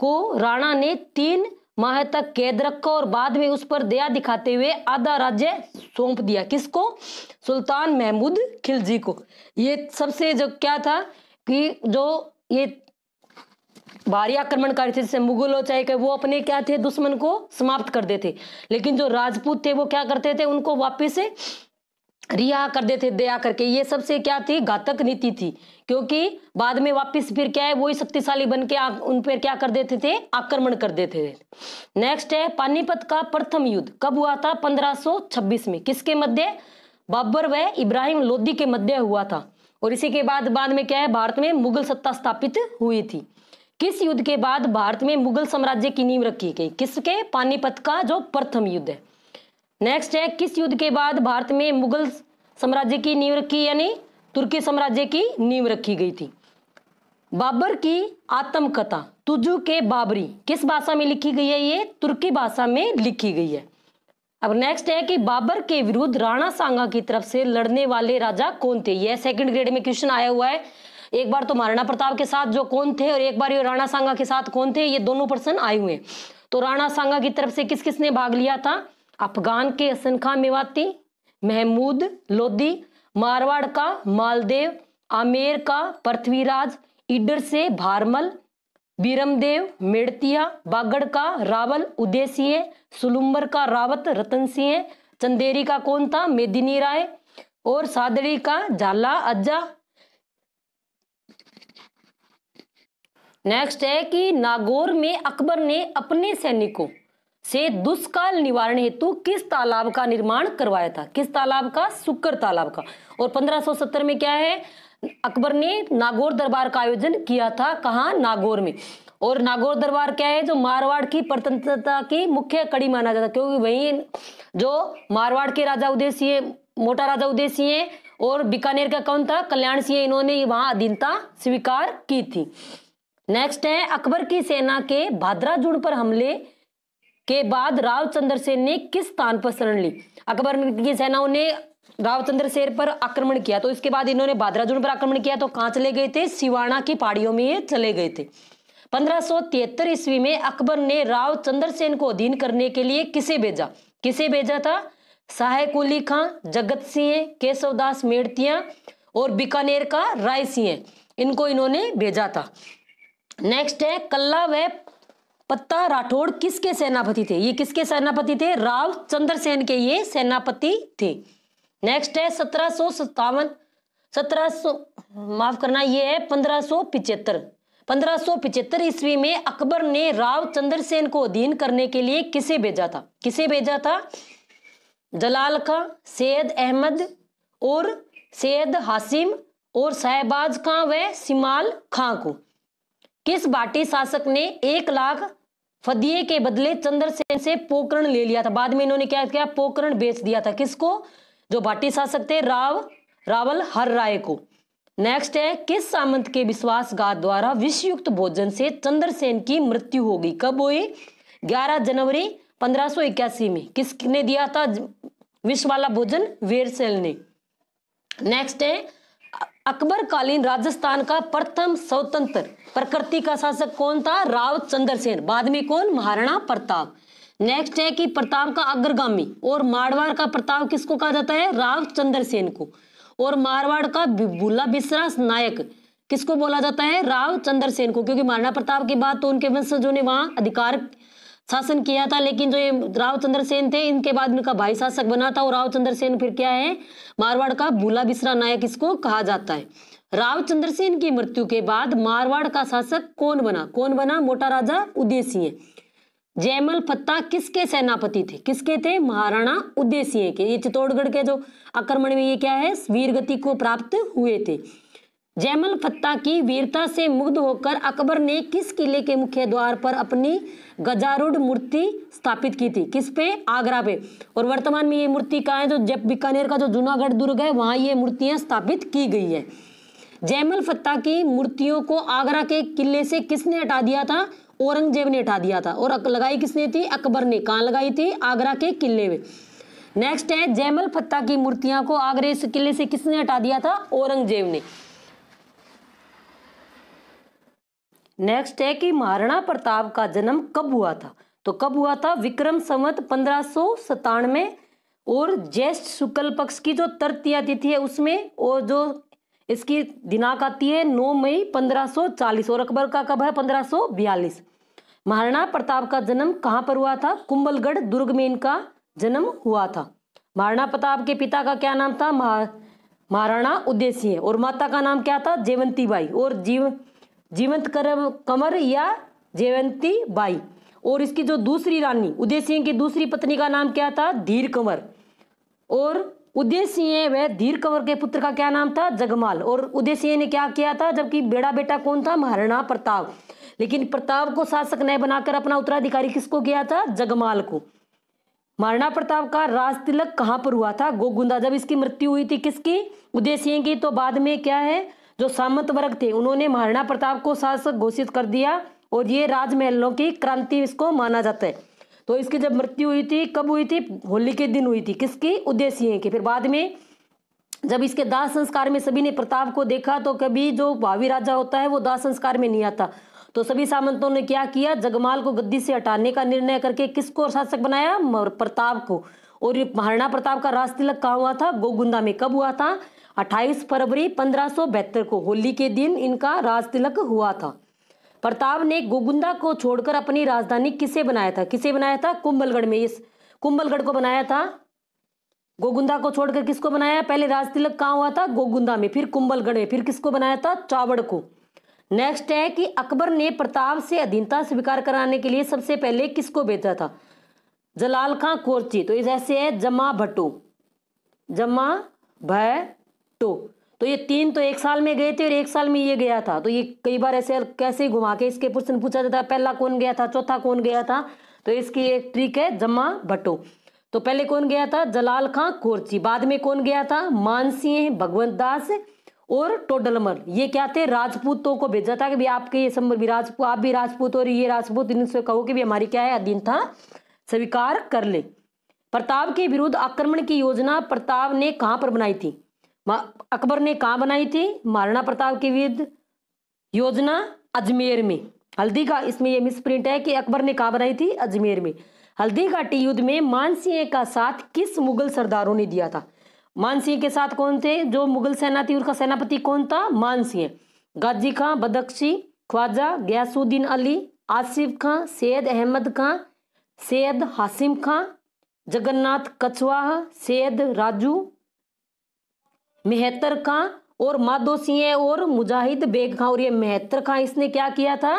को राणा ने 3 माह तक कैद रखा और बाद में उस पर दया दिखाते हुए आधा राज्य सौंप दिया, किसको? सुल्तान महमूद खिलजी को। ये सबसे जो क्या था कि जो ये भारी आक्रमणकारी थे, जैसे मुगल हो चाहे वो अपने क्या थे, दुश्मन को समाप्त कर देते, लेकिन जो राजपूत थे वो क्या करते थे, उनको वापस रिहा कर देते दया करके। ये सबसे क्या थी, घातक नीति थी, क्योंकि बाद में वापस फिर क्या है वही शक्तिशाली बन के उन पर क्या कर देते थे, आक्रमण कर देते थे। नेक्स्ट है पानीपत का प्रथम युद्ध कब हुआ था? 1526 में। किसके मध्य? बाबर व इब्राहिम लोदी के मध्य हुआ था। और इसी के बाद में क्या है, भारत में मुगल सत्ता स्थापित हुई थी। किस युद्ध के बाद भारत में मुगल साम्राज्य की नींव रखी गई? किसके? पानीपत का जो प्रथम युद्ध है। नेक्स्ट है किस युद्ध के बाद भारत में मुगल साम्राज्य की नींव रखी, यानी तुर्की साम्राज्य की नींव रखी गई थी? बाबर की आत्मकथा तुजु के बाबरी किस भाषा में लिखी गई है? ये तुर्की भाषा में लिखी गई है। अब नेक्स्ट है कि बाबर के विरुद्ध राणा सांगा की तरफ से लड़ने वाले राजा कौन थे? यह सेकंड ग्रेड में क्वेश्चन आया हुआ है। एक बार तो महाराणा प्रताप के साथ जो कौन थे और एक बार ये राणा सांगा के साथ कौन थे, ये दोनों पर्सन आए हुए हैं। तो राणा सांगा की तरफ से किस किसने भाग लिया था? अफगान के हसन खां मेवाती, महमूद लोदी, मारवाड़ का मालदेव, आमेर का पृथ्वीराज, ईडर से भारमल, बीरमदेव मेड़तिया, बागड़ का रावल उदयसिंह, सुलुम्बर का रावत रतन सिंह, चंदेरी का कौन था? मेदिनी राय, और सादड़ी का झाला अज्जा। नेक्स्ट है कि नागौर में अकबर ने अपने सैनिकों से दुष्काल निवारण हेतु किस तालाब का निर्माण करवाया था? किस तालाब का? शुक्र तालाब का। और 1570 में क्या है, अकबर ने नागौर दरबार का आयोजन किया था। कहाँ? नागौर में। और नागौर दरबार क्या है, जो मारवाड़ की स्वतंत्रता की मुख्य कड़ी माना जाता है, क्योंकि वही जो मारवाड़ के राजा उदय सिंह, मोटा राजा उदय सिंह और बीकानेर का कौन था? कल्याण सिंह, इन्होंने वहां अधीनता स्वीकार की थी। नेक्स्ट है अकबर की सेना के भादराजुड़ पर हमले के बाद राव चंद्रसेन ने किस स्थान पर शरण ली? अकबर की सेनाओं ने राव चंद्रसेन पर आक्रमण किया, तो इसके बाद इन्होंने भादराजुड़ पर आक्रमण किया, तो कहां चले गए थे? सिवाना की पहाड़ियों में ये चले गए थे। 1573 ईस्वी में अकबर ने राव चंद्रसेन को अधीन करने के लिए किसे भेजा? किसे भेजा था? शाह कुली खां, जगत सिंह, केशवदास मेड़तिया और बीकानेर का राय सिंह, इनको इन्होंने भेजा था। नेक्स्ट है कल्ला व पत्ता राठौड़ किसके सेनापति थे? ये किसके सेनापति थे? राव चंद्रसेन के ये सेनापति थे। नेक्स्ट है 1575 ईस्वी में अकबर ने राव चंद्रसेन को अधीन करने के लिए किसे भेजा था? किसे भेजा था? जलाल खां, सैयद अहमद और सैयद हासिम और शहबाज खां व सिमाल खां को। किस भाटी शासक ने 1 लाख फदिये के बदले चंद्रसेन से पोकरण ले लिया था? बाद में इन्होंने क्या किया? पोकरण बेच दिया था। किसको? जो भाटी शासक थे रावल हर राय को। नेक्स्ट है किस सामंत के विश्वासघात द्वारा विषयुक्त भोजन से चंद्रसेन की मृत्यु हो गई? कब हुई? 11 जनवरी 1581 में। किसने दिया था विष वाला भोजन? वेरसेल ने। नेक्स्ट है अकबर कालीन राजस्थान का प्रथम स्वतंत्र प्रकृति का शासक कौन था? राव चंद्रसेन। बाद में कौन? महाराणा प्रताप। नेक्स्ट है कि प्रताप का अग्रगामी और मारवाड़ का प्रताप किसको कहा जाता है? राव चंद्रसेन को। और मारवाड़ का भूला बिसरा नायक किसको बोला जाता है? राव चंद्रसेन को, क्योंकि महाराणा प्रताप के बाद तो उनके वंशजों ने वहां अधिकार शासन किया था, लेकिन जो ये राव चंद्रसेन थे इनके बाद इनका भाई शासक बना था। और राव चंद्रसेन फिर क्या है? मारवाड़ का भूला बिसरा नायक इसको कहा जाता है। राव चंद्रसेन की मृत्यु के बाद मारवाड़ का शासक कौन बना? कौन बना? मोटा राजा उदय सिंह। जयमल फत्ता किसके सेनापति थे? किसके थे? महाराणा उदय सिंह के। ये चित्तौड़गढ़ के जो आक्रमण में ये क्या है? वीरगति को प्राप्त हुए थे। जयमल फत्ता की वीरता से मुग्ध होकर अकबर ने किस किले के मुख्य द्वार पर अपनी गजारूढ़ मूर्ति स्थापित की थी? किस पे? आगरा पे। और वर्तमान में ये मूर्ति कहाँ है? जो जब बीकानेर का जो जूनागढ़ दुर्ग है वहां ये मूर्तियां स्थापित की गई है। जयमल फत्ता की मूर्तियों को आगरा के किले से किसने हटा दिया था? औरंगजेब ने हटा दिया था। और लगाई किसने थी? अकबर ने। कहाँ लगाई थी? आगरा के किले में। नेक्स्ट है जयमल फत्ता की मूर्तियां को आगरे से किले से किसने हटा दिया था? औरंगजेब ने। नेक्स्ट है कि महाराणा प्रताप का जन्म कब हुआ था? तो कब हुआ था? विक्रम संवत 1597 और ज्येष्ठ शुक्ल पक्ष की जो तृतीया तिथि है उसमें, और जो इसकी दिनांक आती है 9 मई 1540, और अकबर का कब है? 1542। महाराणा प्रताप का जन्म कहाँ पर हुआ था? कुंभलगढ़ दुर्ग में इनका जन्म हुआ था। महाराणा प्रताप के पिता का क्या नाम था? महाराणा उदय सिंह, और माता का नाम क्या था? जयवंती बाई, और जीवंत कंवर या जयवंती बाई। और इसकी जो दूसरी रानी उदय सिंह की दूसरी पत्नी का नाम क्या था? धीर कंवर। और उदय सिंह वह धीर कंवर के पुत्र का क्या नाम था? जगमाल। और उदय सिंह ने क्या किया था? जबकि बड़ा बेटा कौन था? महाराणा प्रताप। लेकिन प्रताप को शासक न बनाकर अपना उत्तराधिकारी किसको किया था? जगमाल को। महाराणा प्रताप का राज तिलक कहाँ पर हुआ था? गोगुंदा। जब इसकी मृत्यु हुई थी किसकी? उदय सिंह की। तो बाद में क्या है, जो सामंत वर्ग थे उन्होंने महाराणा प्रताप को शासक घोषित कर दिया, और ये राजमहलों की क्रांति इसको माना जाता है। तो इसकी जब मृत्यु हुई थी, कब हुई थी? होली के दिन हुई थी। किसकी? उदय सिंह की। फिर बाद में जब इसके दाह संस्कार में सभी ने प्रताप को देखा, तो कभी जो भावी राजा होता है वो दाह संस्कार में नहीं आता, तो सभी सामंतों ने क्या किया? जगमाल को गद्दी से हटाने का निर्णय करके किसको शासक बनाया? प्रताप को। और ये महाराणा प्रताप का राज तिलक कहाँ हुआ था? गोगुंदा में। कब हुआ था? 28 फरवरी 1572 को, होली के दिन इनका राज तिलक हुआ था। प्रताप ने गोगुंदा को छोड़कर अपनी राजधानी किसे बनाया था? किसे बनाया था? कुंभलगढ़ में। इस कुंभलगढ़ को बनाया था। गोगुंदा को छोड़कर किसको बनाया? पहले राज तिलक कहाँ हुआ था? गोगुंदा में, फिर कुंभलगढ़ में, फिर किसको बनाया था? चावड़ को। नेक्स्ट है कि अकबर ने प्रताप से अधीनता स्वीकार कराने के लिए सबसे पहले किसको भेजा था? जलाल खां कोरची। तो ऐसे है जमा भट्टो, जमा भट्टो। तो ये तीन तो एक साल में गए थे और एक साल में ये गया था। तो ये कई बार ऐसे कैसे घुमा के इसके प्रश्न पूछा जाता है, पहला कौन गया था, चौथा कौन गया था। तो इसकी एक ट्रिक है जमा भट्टो। तो पहले कौन गया था? जलाल खां कोरची। बाद में कौन गया था? मानसिंह, भगवंत दास और टोडरमल। ये क्या थे? राजपूतों को भेजा था कि भाई आपके ये संबंध भी राजपूत, आप भी राजपूत और ये राजपूत, इनसे कहो कि भी हमारी क्या है? अधीनता स्वीकार कर ले। प्रताप के विरुद्ध आक्रमण की योजना प्रताप ने कहां पर बनाई थी? अकबर ने कहां बनाई थी महाराणा प्रताप के विरुद्ध योजना? अजमेर में। हल्दी का, इसमें ये मिसप्रिंट है कि अकबर ने कहां बनाई थी? अजमेर में। हल्दी घाटी युद्ध में मानसिंह का साथ किस मुगल सरदारों ने दिया था? मानसिंह के साथ कौन थे? जो मुगल सेना थी उसका सेनापति कौन था? मानसिंह। गाजी खां बदख्शी, ख्वाजा गयासुद्दीन अली, आसिफ खां, सैयद अहमद खां, सैयद हासिम खां, जगन्नाथ कछवाहा, सैयद राजू मेहतर खां और माधो सिंह और मुजाहिद बेग खां। और ये मेहतर खां इसने क्या किया था?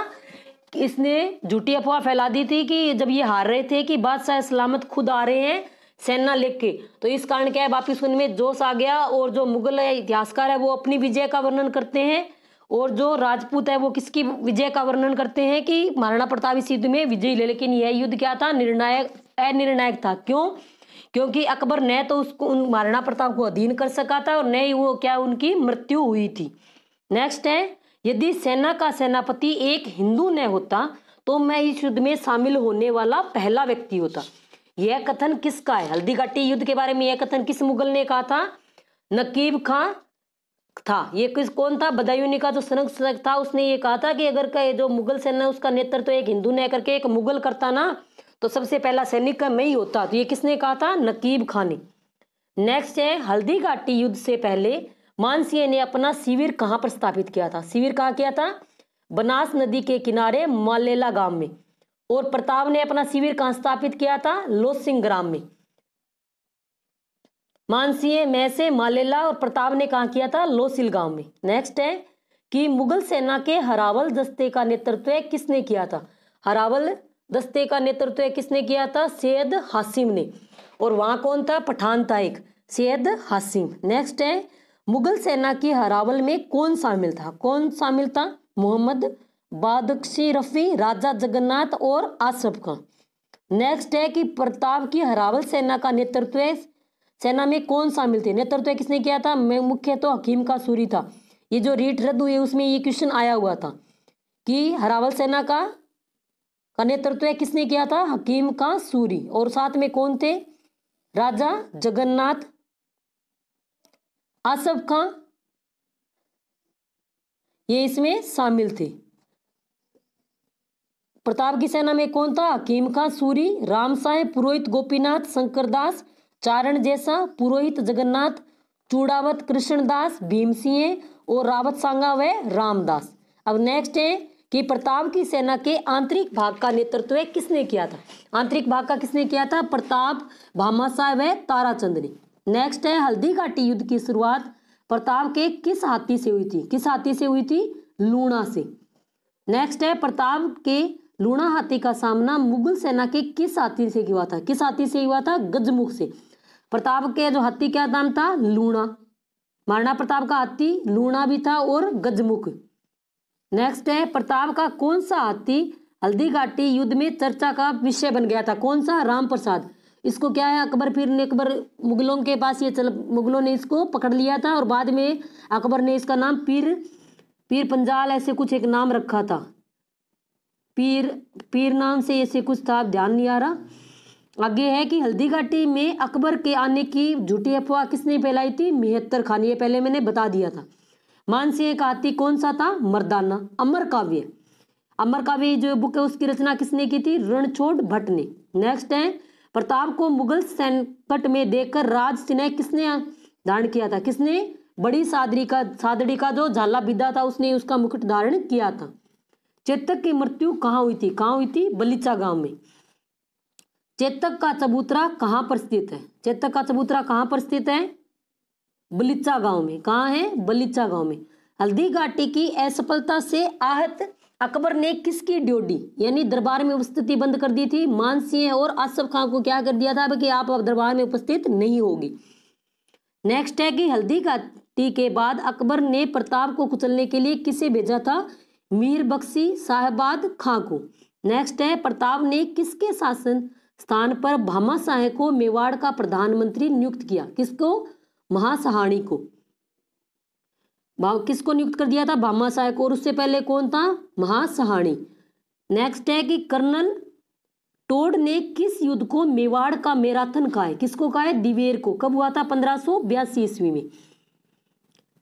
इसने झूठी अफवाह फैला दी थी कि जब ये हार रहे थे कि बादशाह सलामत खुद आ रहे हैं सेना लेके, तो इस कारण क्या है वापिस उनमें जोश आ गया। और जो मुगल इतिहासकार है वो अपनी विजय का वर्णन करते हैं, और जो राजपूत है वो किसकी विजय का वर्णन करते हैं कि महाराणा प्रताप इस युद्ध में विजयी ले। लेकिन यह युद्ध क्या था? निर्णायक, अनिर्णायक था। क्यों? क्योंकि अकबर न तो उसको महाराणा प्रताप को अधीन कर सका था और न ही वो क्या उनकी मृत्यु हुई थी। नेक्स्ट है, यदि सेना का सेनापति एक हिंदू न होता तो मैं इस युद्ध में शामिल होने वाला पहला व्यक्ति होता। यह कथन किसका है? हल्दी घाटी युद्ध के बारे में यह कथन किस मुगल ने कहा था? नकीब खां था। ये किस कौन था? बदायूनी का जो संरक्षक था उसने ये कहा था कि अगर जो मुगल सेना उसका नेतृत्व एक हिंदू ने करके एक मुगल करता ना तो सबसे पहला सैनिक मैं ही होता। तो ये किसने कहा था? नकीब खां ने। नेक्स्ट है, हल्दी घाटी युद्ध से पहले मानसिंह ने अपना शिविर कहां पर स्थापित किया था? शिविर कहां किया था? बनास नदी के किनारे मालेला गांव में। और प्रताप ने अपना शिविर कहां स्थापित किया था? लोसिंग ग्राम में। मानसिंह में से मालेला और प्रताप ने कहा किया था? लोसिल गांव में। नेक्स्ट है कि मुगल सेना के हरावल दस्ते का नेतृत्व किसने किया था? हरावल दस्ते का नेतृत्व किसने किया था? सैयद हासिम ने। और वहां कौन था? पठान था एक, सैयद हासिम। नेक्स्ट है, मुगल सेना की हरावल में कौन शामिल था? कौन शामिल था? मोहम्मद बादशाह रफी, राजा जगन्नाथ और आसफ खां। नेक्स्ट है कि प्रताप की हरावल सेना का नेतृत्व सेना में कौन शामिल थे? नेतृत्व किसने किया था? मुख्य तो हकीम का सूरी था। ये जो रीट रद्द हुई उसमें ये क्वेश्चन आया हुआ था कि हरावल सेना का नेतृत्व किसने किया था? हकीम का सूरी। और साथ में कौन थे? राजा जगन्नाथ, आसफ खां, ये इसमें शामिल थे। प्रताप की सेना में कौन था? हकीम खां सूरी, रामसाय, पुरोहित गोपीनाथ, शंकरदास, चारण जैसा, पुरोहित जगन्नाथ, चूड़ावत कृष्णदास, भीमसिंह और रावत सांगा व रामदास। अब नेक्स्ट है कि प्रताप की सेना के आंतरिक भाग का नेतृत्व किसने किया था? आंतरिक भाग का किसने किया था? प्रताप, भामाशाह व ताराचंद ने। नेक्स्ट है हल्दी घाटी युद्ध की शुरुआत प्रताप के किस हाथी से हुई थी? किस हाथी से हुई थी? लूणा से। नेक्स्ट है प्रताप के लूणा हाथी का सामना मुगल सेना के किस हाथी से हुआ था? किस हाथी से हुआ था? गजमुख से। प्रताप के जो हाथी क्या नाम था? लूणा। महाराणा प्रताप का हाथी लूणा भी था और गजमुख। नेक्स्ट है प्रताप का कौन सा हाथी हल्दी घाटी युद्ध में चर्चा का विषय बन गया था? कौन सा? राम प्रसाद। इसको क्या है अकबर फिर ने अकबर मुगलों के पास ये मुगलों ने इसको पकड़ लिया था और बाद में अकबर ने इसका नाम पीर पंजाल ऐसे कुछ एक नाम रखा था। पीर नाम से ऐसे कुछ था, ध्यान नहीं आ रहा। आगे है कि हल्दी घाटी में अकबर के आने की झूठी अफवाह किसने फैलाई थी? मेहतर खान। ये पहले मैंने बता दिया था। मानसिंह का हाथी कौन सा था? मर्दाना। अमर काव्य जो बुक है उसकी रचना किसने की थी? रणछोड़ भट्ट ने। नेक्स्ट है प्रताप को मुगल संकट में देखकर राज स्नेह किसने धारण किया था? किसने? बड़ी सादड़ी का जो झाला बिदा था उसने उसका मुकुट धारण किया था। चेतक की मृत्यु कहाँ हुई थी? कहाँ हुई थी? बलीचा गांव में। चेतक का चबूतरा कहाँ पर स्थित है? चेतक का चबूतरा कहाँ पर स्थित है? बलीचा गांव में। कहाँ है? बलीचा गांव में। हल्दी घाटी की असफलता से आहत अकबर ने किसकी ड्योढ़ी यानी दरबार में उपस्थिति बंद कर दी थी? मानसिंह और आसफ खां को क्या कर दिया था कि आप अब दरबार में उपस्थित नहीं होगी। नेक्स्ट है कि हल्दी घाटी के बाद अकबर ने प्रताप को कुचलने के लिए किसे भेजा था? मीर बख्शी साहबाद खां को। नेक्स्ट है प्रताप ने किसके शासन स्थान पर भामाशाह को मेवाड़ का प्रधानमंत्री नियुक्त किया? किसको? महासहानी को। किसको नियुक्त कर दिया था? भामाशाह को। और उससे पहले कौन था? महासहानी। नेक्स्ट है कि कर्नल टोड ने किस युद्ध को मेवाड़ का मैराथन कहा है? किसको कहा है? दिवेर को। कब हुआ था? 1582 ईस्वी में।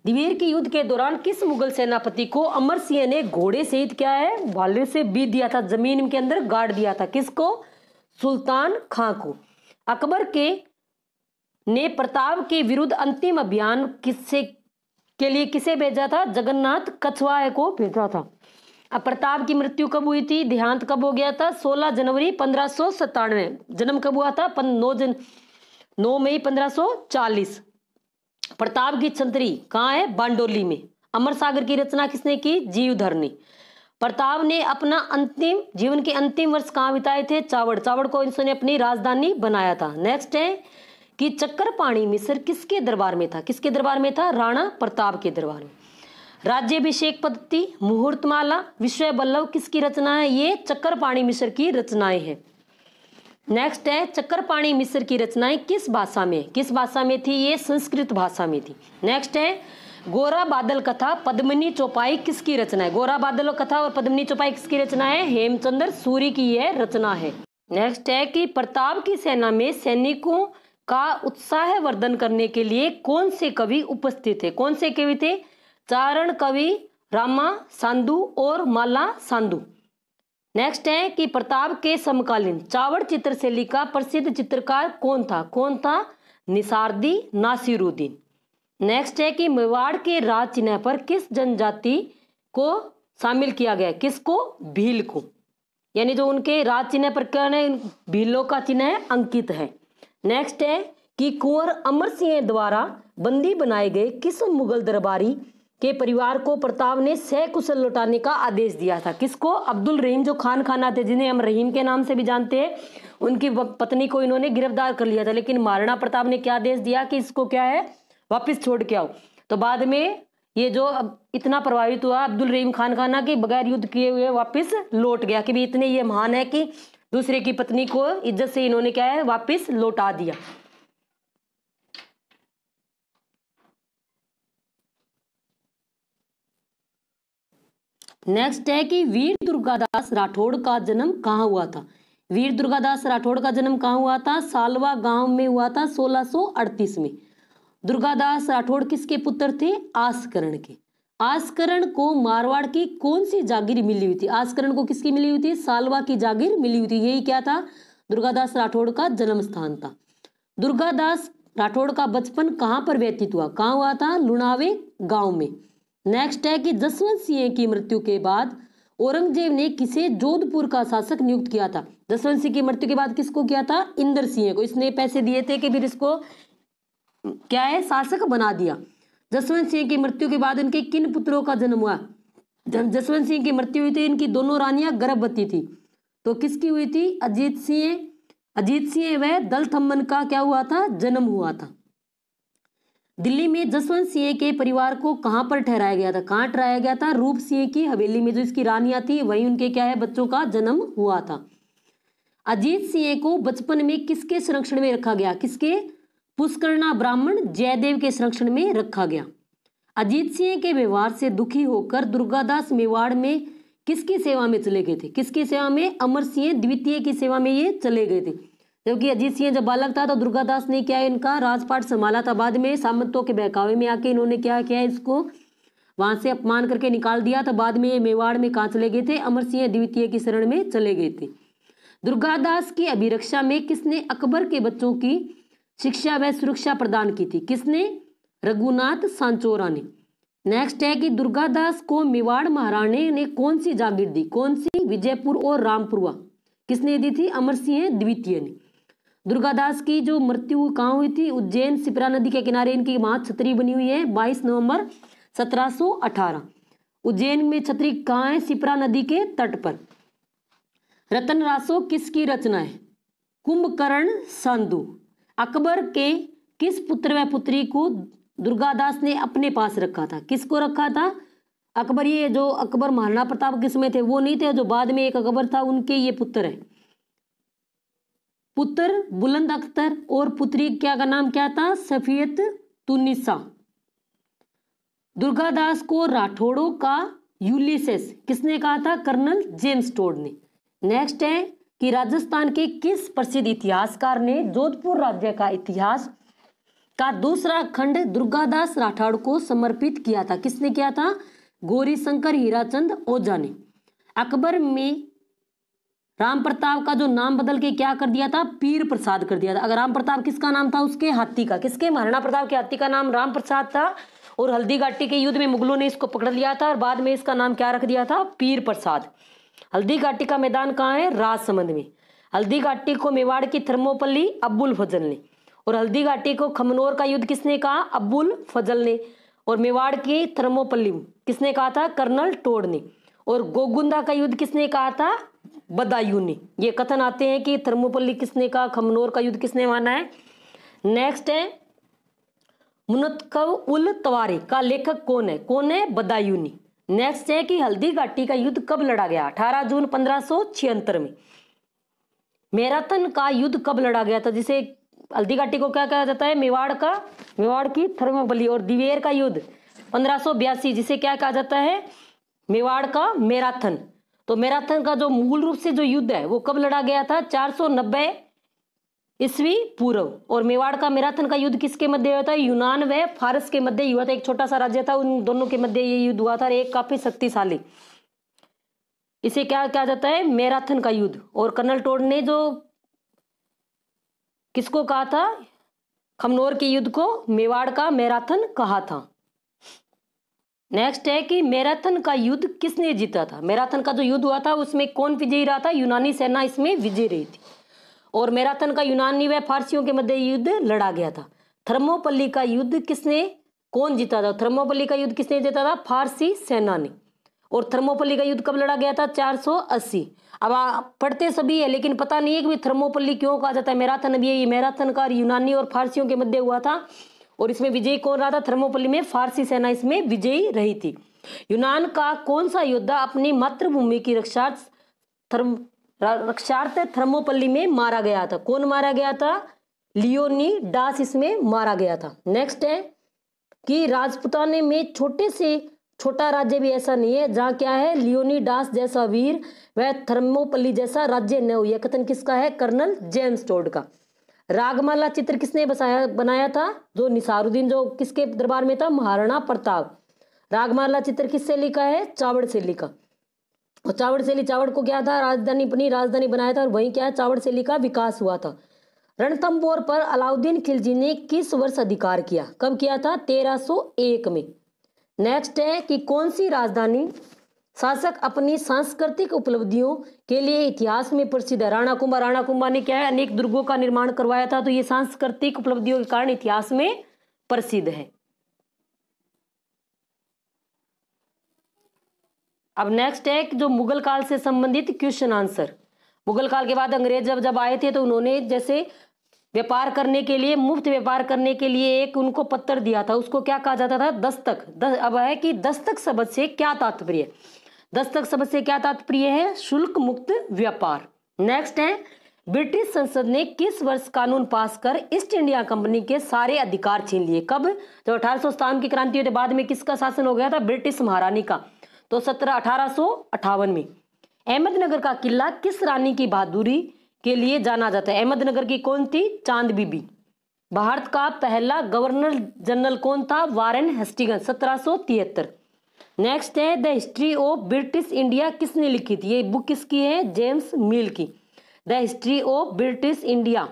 दिवेर के युद्ध के दौरान किस मुगल सेनापति को अमर सिंह ने घोड़े सहित क्या है भाले से बीत दिया था? जमीन के अंदर गाड़ दिया था। किसको? सुल्तान खां को। अकबर ने प्रताप के विरुद्ध अंतिम अभियान के लिए किसे भेजा था? जगन्नाथ कछवाहा को भेजा था। अब प्रताप की मृत्यु कब हुई थी? देहांत कब हो गया था? 16 जनवरी 1597। जन्म कब हुआ था? 9 मई 1540। प्रताप की छंतरी कहाँ है? बांडोली में। अमर सागर की रचना किसने की? जीवधर ने। प्रताप ने अपना जीवन के अंतिम वर्ष कहाँ बिताए थे? चावड़ को इन्होंने अपनी राजधानी बनाया था। नेक्स्ट है कि चक्करपाणी मिस्र किसके दरबार में था? किसके दरबार में था? राणा प्रताप के दरबार में। राज्याभिषेक पद्धति, मुहूर्तमाला, विश्व बल्लभ किसकी रचना है? ये चक्करपाणी मिस्र की रचनाएं हैं। नेक्स्ट है चक्करपाणी मिस्र की रचनाएं किस भाषा में? किस भाषा में थी? ये संस्कृत भाषा में थी। नेक्स्ट है गोरा बादल कथा पद्मिनी चौपाई किसकी रचना है? गोरा बादल कथा और पद्मिनी चौपाई किसकी रचना है? हेमचंद्र सूरी की यह रचना है। नेक्स्ट है कि प्रताप की सेना में सैनिकों का उत्साह वर्धन करने के लिए कौन से कवि उपस्थित थे? कौन से कवि थे? चारण कवि रामा सांधु और माला सांधु। नेक्स्ट है कि प्रताप के समकालीन चावड़ चित्रशैली का प्रसिद्ध चित्रकार कौन था? कौन था? निसारदी नासिरुद्दीन। नेक्स्ट है कि मेवाड़ के राज चिन्ह पर किस जनजाति को शामिल किया गया? किसको? भील को। यानी जो उनके राज चिन्ह पर क्या है? भीलों का चिन्ह अंकित है। नेक्स्ट है कि कुंवर अमर सिंह द्वारा बंदी बनाए गए किस मुगल दरबारी के परिवार को प्रताप ने सकुशल लौटाने का आदेश दिया था? किसको? अब्दुल रहीम जो खान खाना थे, जिन्हें हम रहीम के नाम से भी जानते हैं, उनकी पत्नी को इन्होंने गिरफ्तार कर लिया था। लेकिन महाराणा प्रताप ने क्या आदेश दिया कि इसको क्या है वापिस छोड़ के आओ। तो बाद में ये जो इतना प्रभावित हुआ अब्दुल रहीम खान खाना के बगैर युद्ध किए हुए वापिस लौट गया कि भी इतने ये महान है कि दूसरे की पत्नी को इज्जत से इन्होंने क्या है वापिस लौटा दिया। नेक्स्ट है कि वीर दुर्गादास राठौड़ का जन्म कहाँ हुआ था? वीर दुर्गादास राठौड़ का जन्म कहाँ हुआ था? सालवा गांव में हुआ था 1638 में। दुर्गादास राठौड़ किसके पुत्र थे? आस्करण के। आस्करण को मारवाड़ की कौन सी जागीर मिली हुई थी? आस्करण को किसकी मिली हुई थी? सालवा की जागीर मिली हुई थी। यही क्या था? दुर्गादास राठौड़ का जन्म स्थान था। दुर्गादास राठौड़ का बचपन कहाँ पर व्यतीत हुआ? कहाँ हुआ था? लुणावे गांव में। नेक्स्ट है कि जसवंत सिंह की मृत्यु के बाद औरंगजेब ने किसे जोधपुर का शासक नियुक्त किया था? जसवंत सिंह की मृत्यु के बाद किसको किया था? इंदर सिंह को। इसने पैसे दिए थे कि फिर इसको क्या है, शासक बना दिया। जसवंत सिंह की मृत्यु के बाद इनके किन पुत्रों का जन्म हुआ? जसवंत सिंह की मृत्यु हुई थी, इनकी दोनों रानियां गर्भवती थी। तो किसकी हुई थी? अजीत सिंह व दलथम्मन का क्या हुआ था? जन्म हुआ था। दिल्ली में जसवंत सिंह के परिवार को कहां पर ठहराया गया था? कहां ठहराया गया था? रूप सिंह की हवेली में, जो इसकी रानियां थी वहीं उनके क्या है, बच्चों का जन्म हुआ था। अजीत सिंह को बचपन में किसके संरक्षण में रखा गया? किसके? पुष्करणा ब्राह्मण जयदेव के संरक्षण में रखा गया। अजीत सिंह के व्यवहार से दुखी होकर दुर्गादास मेवाड़ में किसकी सेवा में चले गए थे? किसकी सेवा में? अमर सिंह द्वितीय की सेवा में ये चले गए थे। जबकि अजीत सिंह जब बालक था तो दुर्गादास ने क्या है, इनका राजपाट संभाला था। बाद में सामंतों के बहकावे में आके इन्होंने क्या किया, इसको वहां से अपमान करके निकाल दिया। तो बाद में ये मेवाड़ में कहाँ चले गए थे? अमर सिंह द्वितीय की शरण में चले गए थे। दुर्गादास की अभिरक्षा में किसने अकबर के बच्चों की शिक्षा व सुरक्षा प्रदान की थी? किसने? रघुनाथ सांचोरा ने। नेक्स्ट है कि दुर्गादास को मेवाड़ महाराणे ने कौन सी जागीर दी? कौन सी? विजयपुर और रामपुरवा। किसने दी थी? अमर सिंह द्वितीय ने। दुर्गादास की जो मृत्यु कहाँ हुई थी? उज्जैन शिप्रा नदी के किनारे इनकी वहां छतरी बनी हुई है 22 नवंबर 1718। उज्जैन में छतरी कहाँ है? शिप्रा नदी के तट पर। रतन रासो किसकी रचना है? कुंभकर्ण सांधु। अकबर के किस पुत्र व पुत्री को दुर्गादास ने अपने पास रखा था? किसको रखा था? अकबर, ये जो अकबर महाराणा प्रताप के समय थे वो नहीं थे, जो बाद में एक अकबर था उनके ये पुत्र है। पुत्र बुलंद अख्तर और पुत्री क्या का नाम क्या था? सफियत तुनिसा। दुर्गादास को राठौड़ों का यूलिसेस किसने कहा था? कर्नल जेम्स टोड ने। नेक्स्ट है कि राजस्थान के किस प्रसिद्ध इतिहासकार ने जोधपुर राज्य का इतिहास का दूसरा खंड दुर्गादास राठौड़ को समर्पित किया था? किसने किया था? गौरीशंकर हीराचंद ओझा ने। अकबर में राम प्रताप का जो नाम बदल के क्या कर दिया था? पीर प्रसाद कर दिया था। अगर राम प्रताप किसका नाम था? उसके हाथी का। किसके? महाराणा प्रताप के हाथी का नाम राम प्रसाद था। और हल्दी घाटी के युद्ध में मुगलों ने इसको पकड़ लिया था और बाद में इसका नाम क्या रख दिया था? पीर प्रसाद। हल्दी घाटी का मैदान कहाँ है? राजसमंद में। हल्दी घाटी को मेवाड़ की थर्मोपल्ली अब्बुल फजल ने, और हल्दी घाटी को खमनोर का युद्ध किसने कहा? अब्बुल फजल ने। और मेवाड़ की थर्मोपल्ली किसने कहा था? कर्नल टोड ने। और गोगुंदा का युद्ध किसने कहा था? बदायूं ने। ये कथन आते हैं कि थर्मोपल्ली किसने कहा, खमनोर का युद्ध किसने माना है। नेक्स्ट है मुनक्कब उल तवारी का लेखक कौन है? कौन है? बदायूं ने। नेक्स्ट है कि हल्दी घाटी का युद्ध कब लड़ा गया? 18 जून 1576 में। मैराथन का युद्ध कब लड़ा गया था? जिसे हल्दी घाटी को क्या कहा जाता है? मेवाड़ की थर्मोपल्ली। और दिवेर का युद्ध 1582 जिसे क्या कहा जाता है? मेवाड़ का मैराथन। तो मैराथन का जो मूल रूप से जो युद्ध है वो कब लड़ा गया था? 490 ईस्वी पूर्व। और मेवाड़ का मैराथन का युद्ध किसके मध्य हुआ था? यूनान व फारस के मध्य हुआ था। एक छोटा सा राज्य था, उन दोनों के मध्य ये युद्ध हुआ था। एक काफी शक्तिशाली, इसे क्या कहा जाता है? मैराथन का युद्ध। और कर्नल टोड ने जो किसको कहा था? खमनोर के युद्ध को मेवाड़ का मैराथन कहा था। नेक्स्ट है कि मैराथन का युद्ध किसने जीता था? मैराथन का जो युद्ध हुआ था उसमें कौन विजयी रहा था? यूनानी सेना इसमें विजयी रही थी। और मैराथन का यूनानी व फारसियों के मध्य युद्ध लड़ा गया था। थर्मोपल्ली का युद्ध कौन जीता था? थर्मोपल्ली का युद्ध किसने जीता था? फारसी सेना ने। और थर्मोपल्ली का युद्ध कब लड़ा गया था? 480। अब आप पढ़ते सभी है लेकिन पता नहीं है कि थर्मोपल्ली क्यों कहा जाता है। मैराथन भी, ये मैराथन का यूनानी और फारसियों के मध्य हुआ था और इसमें विजयी कौन रहा था? थर्मोपल्ली में फारसी सेना इसमें विजयी रही थी। यूनान का कौन सा योद्धा अपनी मातृभूमि की रक्षार्थ थर्मोपल्ली में मारा गया था? कौन मारा गया था? लियोनी डास इसमें मारा गया था। नेक्स्ट है कि राजपुताने में छोटे से छोटा राज्य भी ऐसा नहीं है जहाँ क्या है लियोनीडास जैसा वीर वह थर्मोपल्ली जैसा राज्य न हो। यह कथन किसका है? कर्नल जेम्स टोड का। रागमाला चित्र किसने बनाया था? जो निसारुद्दीन, जो किसके दरबार में था? महाराणा प्रताप। रागमाला चित्र किससे लिखा है? चावड़ से लिखा। और चावड़ को क्या था? राजधानी, अपनी राजधानी बनाया था और वहीं क्या है? चावड़ से लिखा विकास हुआ था। रणथंभौर पर अलाउद्दीन खिलजी ने किस वर्ष अधिकार किया? कब किया था? 1301 में। नेक्स्ट है कि कौन सी राजधानी शासक अपनी सांस्कृतिक उपलब्धियों के लिए इतिहास में प्रसिद्ध है? राणा कुंभा ने क्या है? अनेक दुर्गों का निर्माण करवाया था, तो ये सांस्कृतिक उपलब्धियों के कारण इतिहास में प्रसिद्ध है। अब नेक्स्ट है जो मुगल काल से संबंधित क्वेश्चन आंसर। मुगल काल के बाद अंग्रेज जब आए थे तो उन्होंने जैसे व्यापार करने के लिए, मुफ्त व्यापार करने के लिए एक उनको पत्र दिया था, उसको क्या कहा जाता था? दस्तक। अब है कि दस्तक शब्द से क्या तात्पर्य? दस्तक शब्द से क्या तात्पर्य है? शुल्क मुक्त व्यापार। नेक्स्ट है ब्रिटिश संसद ने किस वर्ष कानून पास कर ईस्ट इंडिया कंपनी के सारे अधिकार छीन लिए? कब? जब 1857 की क्रांति के बाद में किसका शासन हो गया था? ब्रिटिश महारानी का। तो 1858 में। अहमदनगर का किला किस रानी की बहादुरी के लिए जाना जाता है? अहमदनगर की कौन थी? चांद बीबी। भारत का पहला गवर्नर जनरल कौन था? Warren Hastings, 1773। नेक्स्ट है the history of British India किसने लिखी थी? ये बुक किसकी है? जेम्स मिल की। The history of British India.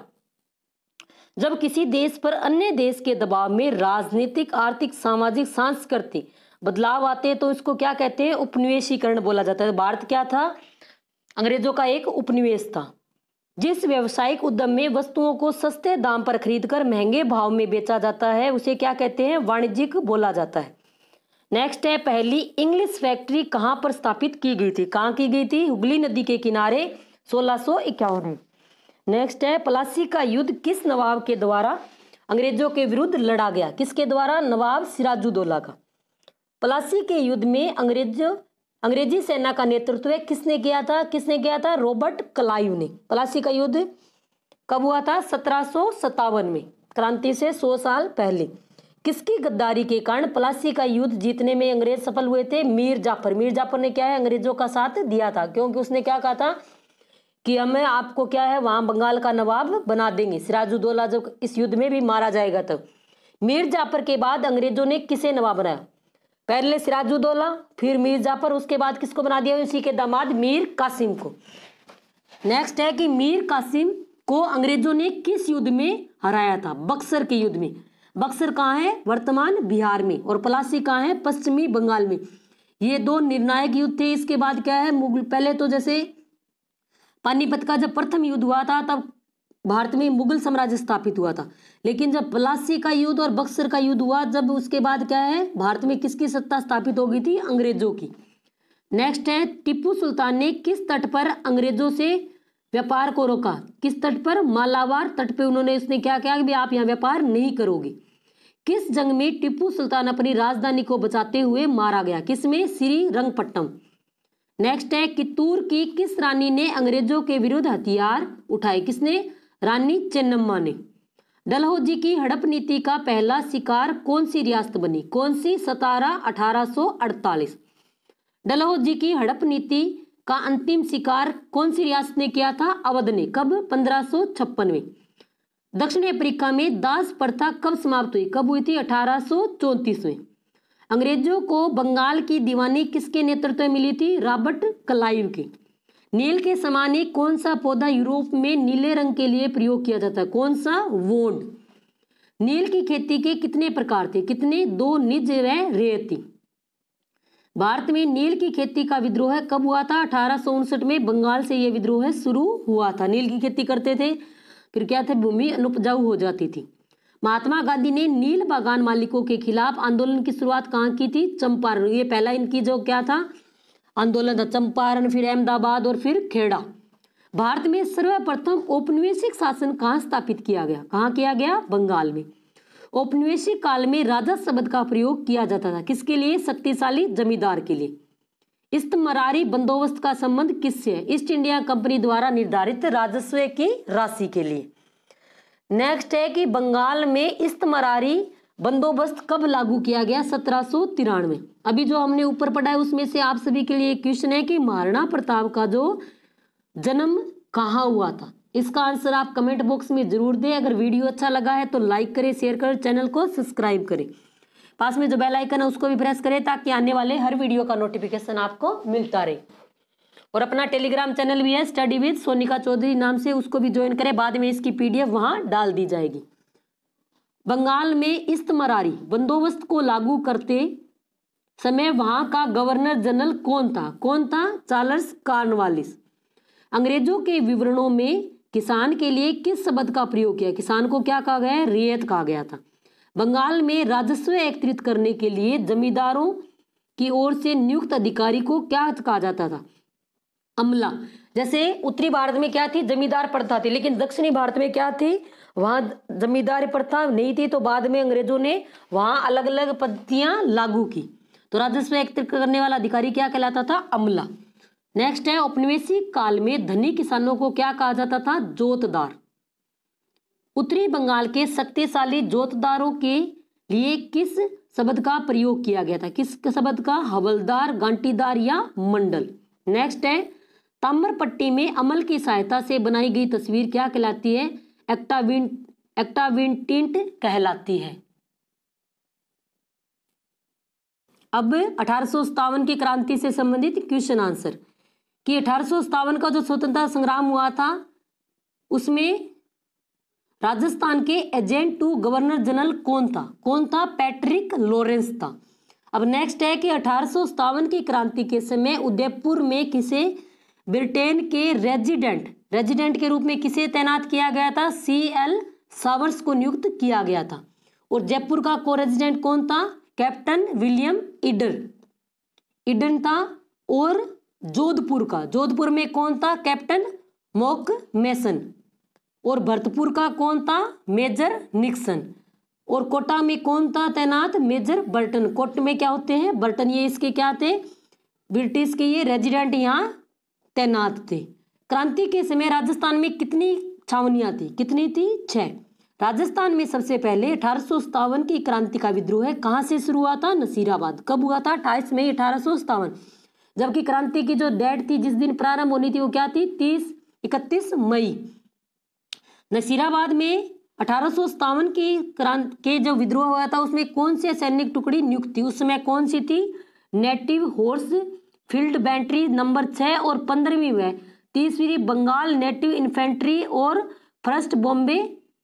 जब किसी देश पर अन्य देश के दबाव में राजनीतिक, आर्थिक, सामाजिक, सांस्कृतिक बदलाव आते हैं तो इसको क्या कहते हैं? उपनिवेशीकरण बोला जाता है। भारत क्या था? अंग्रेजों का एक उपनिवेश था। जिस व्यावसायिक उद्यम में वस्तुओं को सस्ते दाम पर खरीदकर महंगे भाव में बेचा जाता है उसे क्या कहते हैं? वाणिज्यिक बोला जाता है। नेक्स्ट है पहली इंग्लिश फैक्ट्री कहां पर स्थापित की गई थी? कहां की गई थी? हुगली नदी के किनारे, 1651 में। नेक्स्ट है प्लासी का युद्ध किस नवाब के द्वारा अंग्रेजों के विरुद्ध लड़ा गया? किसके द्वारा? नवाब सिराजुद्दौला का। प्लासी के युद्ध में अंग्रेजी सेना का नेतृत्व किसने किया था? किसने किया था? रॉबर्ट क्लाइव ने। प्लासी का युद्ध कब हुआ था? 1757 में, क्रांति से 100 साल पहले। किसकी गद्दारी के कारण प्लासी का युद्ध जीतने में अंग्रेज सफल हुए थे? मीर जाफर। मीर जाफर ने क्या है? अंग्रेजों का साथ दिया था, क्योंकि उसने क्या कहा था कि हमें आपको क्या है वहां बंगाल का नवाब बना देंगे। सिराजुद्दौला जब इस युद्ध में भी मारा जाएगा तब। मीर जाफर के बाद अंग्रेजों ने किसे नवाब बनाया? पहले सिराजुद्दौला, फिर मीर जाफर, उसके बाद किसको बना दिया? उसी के दामाद मीर कासिम को। नेक्स्ट है कि मीर कासिम को अंग्रेजों ने किस युद्ध में हराया था? बक्सर के युद्ध में। बक्सर कहाँ है? वर्तमान बिहार में। और प्लासी कहाँ है? पश्चिमी बंगाल में। ये दो निर्णायक युद्ध थे। इसके बाद क्या है? मुगल, पहले तो जैसे पानीपत का जब प्रथम युद्ध हुआ था तब भारत में मुगल साम्राज्य स्थापित हुआ था, लेकिन जब प्लासी का युद्ध और बक्सर का युद्ध हुआ जब उसके बाद क्या है? भारत में किसकी सत्ता स्थापित हो गई थी? अंग्रेजों की। नेक्स्ट है टीपू सुल्तान ने किस तट पर अंग्रेजों से व्यापार को रोका? किस तट पर? मालाबार तट पे उन्होंने उसने क्या किया कि आप यहाँ व्यापार नहीं करोगे। किस जंग में टीपू सुल्तान अपनी राजधानी को बचाते हुए मारा गया? किसमें? श्रीरंगपट्टनम। नेक्स्ट है कित्तूर की किस रानी ने अंग्रेजों के विरुद्ध हथियार उठाए? किसने? रानी चेन्नम्मा ने। डलहौजी की हड़प नीति का पहला शिकार कौन सी रियासत बनी? कौन सी? सतारा, 1848। डलहौजी की हड़प नीति का अंतिम शिकार कौन सी रियासत ने किया था? अवध ने। कब? 1556 में। दक्षिण अफ्रीका में दास प्रथा कब समाप्त हुई? कब हुई थी? 1834 में। अंग्रेजों को बंगाल की दीवानी किसके नेतृत्व में मिली थी? रॉबर्ट क्लाइव की। नील के समान ही कौन सा पौधा यूरोप में नीले रंग के लिए प्रयोग किया जाता है? कौन सा? वोड। नील की खेती के कितने प्रकार थे? कितने? 2, निज व रेती। भारत में नील की खेती का विद्रोह कब हुआ था? 1859 में बंगाल से यह विद्रोह शुरू हुआ था। नील की खेती करते थे, फिर क्या थे? भूमि अनुपजाऊ हो जाती थी। महात्मा गांधी ने नील बागान मालिकों के खिलाफ आंदोलन की शुरुआत कहाँ की थी? चंपारण। ये पहला इनकी जो क्या था? आंदोलन था। चंपारण, फिर अहमदाबाद और फिर खेड़ा। भारत में सर्वप्रथम औपनिवेशिक शासन कहाँ स्थापित किया गया? कहाँ किया गया? बंगाल में। औपनिवेशिक काल में राजा शब्द का प्रयोग किया जाता था। किसके लिए? शक्तिशाली जमींदार के लिए। इस्तमरारी बंदोबस्त का संबंध किससे है? ईस्ट इंडिया कंपनी द्वारा निर्धारित राजस्व की राशि के लिए। नेक्स्ट है कि बंगाल में इस्तमरारी बंदोबस्त कब लागू किया गया? 1793। अभी जो हमने ऊपर पढ़ा है उसमें से आप सभी के लिए क्वेश्चन है कि महाराणा प्रताप का जो जन्म कहाँ हुआ था? इसका आंसर आप कमेंट बॉक्स में जरूर दें। अगर वीडियो अच्छा लगा है तो लाइक करें, शेयर करें, चैनल को सब्सक्राइब करें। पास में जो बेल आइकन है उसको भी प्रेस करें ताकि आने वाले हर वीडियो का नोटिफिकेशन आपको मिलता रहे। और अपना टेलीग्राम चैनल भी है स्टडी विद सोनिका चौधरी नाम से, उसको भी ज्वाइन करें। बाद में इसकी PDF वहां डाल दी जाएगी। बंगाल में इस्तमरारी बंदोबस्त को लागू करते समय वहां का गवर्नर जनरल कौन था? कौन था? Charles Cornwallis. अंग्रेजों के विवरणों में किसान के लिए किस शब्द का प्रयोग किया? किसान को क्या कहा गया है? रियायत कहा गया था। बंगाल में राजस्व एकत्रित करने के लिए जमींदारों की ओर से नियुक्त अधिकारी को क्या कहा जाता था? अमला। जैसे उत्तरी भारत में क्या थी? जमींदार प्रथा थी, लेकिन दक्षिणी भारत में क्या थी? वहां जमींदार प्रथा नहीं थी, तो बाद में अंग्रेजों ने वहां अलग अलग पद्धतियां लागू की। तो राजस्व एकत्रित करने वाला अधिकारी क्या कहलाता था? अमला। नेक्स्ट है, औपनिवेशिक काल में धनी किसानों को क्या कहा जाता था? जोतदार। उत्तरी बंगाल के शक्तिशाली जोतदारों के लिए किस शब्द का प्रयोग किया गया था? किस शब्द का? हवलदार, गांटीदार या मंडल। नेक्स्ट है, ताम्रपट्टी में अमल की सहायता से बनाई गई तस्वीर क्या कहलाती है? एक्टाविंटिंट कहलाती है। अब 1857 की क्रांति से संबंधित क्वेश्चन आंसर कि 1857 का जो स्वतंत्रता संग्राम हुआ था उसमें राजस्थान के एजेंट टू गवर्नर जनरल कौन था? कौन था? पैट्रिक लॉरेंस था। अब नेक्स्ट है कि 1857 की क्रांति के समय उदयपुर में किसे ब्रिटेन के रेजिडेंट के रूप में किसे तैनात किया गया था? CL सावर्स को नियुक्त किया गया था। और जयपुर का को रेजिडेंट कौन था? कैप्टन विलियम ईडन था। और जोधपुर में कौन था? Captain mock mason. और भरतपुर का कौन था? Major Nixon. और कोटा में कौन था तैनात? Major Burton. कोट में क्या होते हैं? बर्टन। ये इसके क्या थे? ब्रिटिश के ये रेजिडेंट यहाँ तैनात थे। क्रांति के समय राजस्थान में कितनी छावनियां थी? कितनी थी? 6। राजस्थान में सबसे पहले 1857 की क्रांति का विद्रोह कहाँ से शुरू हुआ था? नसीराबाद। कब हुआ था? 28 मई 1857। जबकि क्रांति की जो डेट थी, जिस दिन प्रारंभ होनी थी, वो क्या थी? 31 मई। नसीराबाद में 1857 के जो विद्रोह हुआ था उसमें कौन से सैनिक टुकड़ी नियुक्त थी? उस समय कौन सी थी? Native horse field battery number 6 और 15वीं व 30वीं बंगाल नेटिव इन्फेंट्री और फर्स्ट बॉम्बे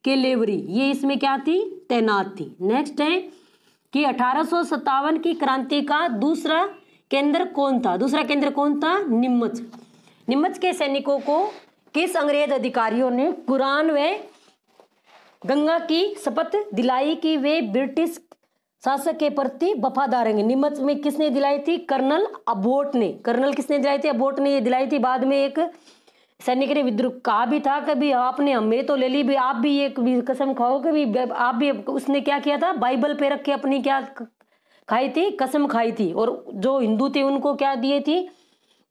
कैवेलरी, ये इसमें क्या थी? तैनात थी। नेक्स्ट है कि 1857 की क्रांति का दूसरा केंद्र कौन था? दूसरा केंद्र कौन था? नीमच के सैनिकों को किस अंग्रेज अधिकारियों ने कुरान व गंगा की शपथ दिलाई कि वे ब्रिटिश शासक के प्रति वफादार रहेंगे? नीमच में किसने दिलाई थी? कर्नल अबोट ने। कर्नल किसने दिलाई थी? अबोट ने ये दिलाई थी। बाद में एक सैनिक ने विद्रोह कहा भी था कि भी आपने मेरे तो ले ली, भी आप भी एक कसम खाओ कि भी आप भी। उसने क्या किया था? बाइबल पे रख के अपनी क्या खाई थी? कसम खाई थी। और जो हिंदू थे उनको क्या दिए थी?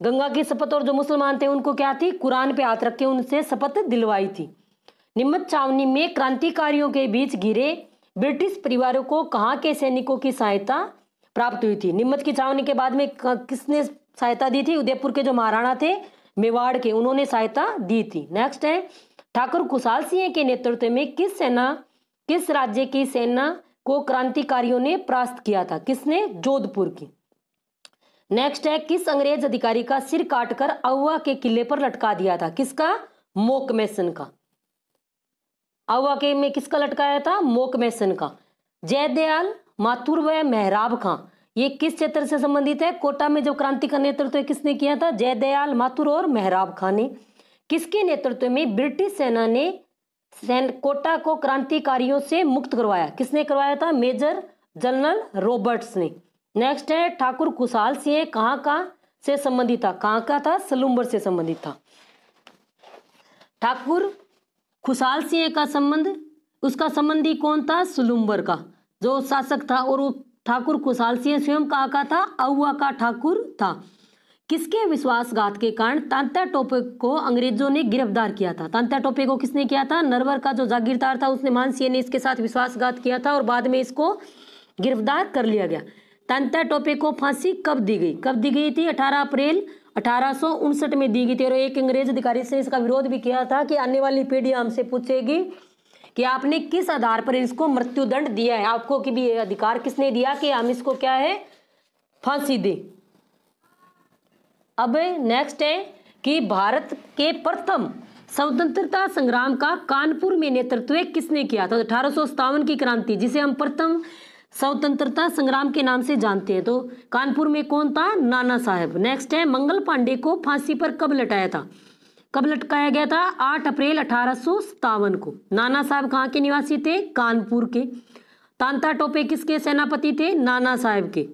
गंगा की शपथ। और जो मुसलमान थे उनको क्या थी? कुरान पे हाथ रख के उनसे शपथ दिलवाई थी। नीमच छावनी में क्रांतिकारियों के बीच घिरे ब्रिटिश परिवारों को कहाँ के सैनिकों की सहायता प्राप्त हुई थी? नीमच की छावनी के बाद में किसने सहायता दी थी? उदयपुर के जो महाराणा थे मेवाड़ के, उन्होंने सहायता दी थी। नेक्स्ट है, ठाकुर खुशहाल सिंह के नेतृत्व में किस राज्य की सेना को क्रांतिकारियों ने परास्त किया था? किसने? जोधपुर की। नेक्स्ट है, किस अंग्रेज अधिकारी का सिर काटकर आउवा के किले पर लटका दिया था? किसका? मोकमेसन का। आउवा के में किसका लटकाया था? मोकमेसन का। जयदयाल माथुर व मेहराब खां, ये किस क्षेत्र से संबंधित है? कोटा में जो क्रांति का नेतृत्व किसने किया था? जयदयाल माथुर और मेहराब खां ने। किसके नेतृत्व में ब्रिटिश सेना ने कोटा को क्रांतिकारियों से मुक्त करवाया? किसने करवाया था? मेजर जनरल रॉबर्ट्स ने। नेक्स्ट है, ठाकुर खुशहाल सिंह कहाँ का से संबंधित था? कहाँ का था? सलूम्बर से संबंधित था। ठाकुर खुशहाल सिंह का संबंध, उसका संबंधी कौन था? सलूम्बर का जो शासक था। और ठाकुर खुशहाल सिंह स्वयं कहाँ का था? आउवा का ठाकुर था। किसके विश्वासघात के कारण तात्या टोपे को अंग्रेजों ने गिरफ्तार किया था? तात्या टोपे को किसने किया था? नरवर का जो जागीरदार था उसने मानसिंह ने इसके साथ विश्वासघात किया था और बाद में इसको गिरफ्तार कर लिया गया। तात्या टोपे को फांसी कब दी गई? कब दी गई थी? 18 अप्रैल 1859 में दी गई थी। और एक अंग्रेज अधिकारी से इसका विरोध भी किया था कि आने वाली पीढ़ी हमसे पूछेगी कि आपने किस आधार पर इसको मृत्युदंड दिया है, आपको कि भी अधिकार किसने दिया कि हम इसको क्या है फांसी दें। अब नेक्स्ट है कि भारत के प्रथम स्वतंत्रता संग्राम का कानपुर में नेतृत्व किसने किया था? 1857 की क्रांति, जिसे हम प्रथम स्वतंत्रता संग्राम के नाम से जानते हैं, तो कानपुर में कौन था? नाना साहब। नेक्स्ट है मंगल पांडे को फांसी पर कब लटाया था? कब लटकाया गया था? 8 अप्रैल 1857 को। नाना साहब कहाँ के निवासी थे? कानपुर के। तात्या टोपे किसके सेनापति थे? नाना साहब के।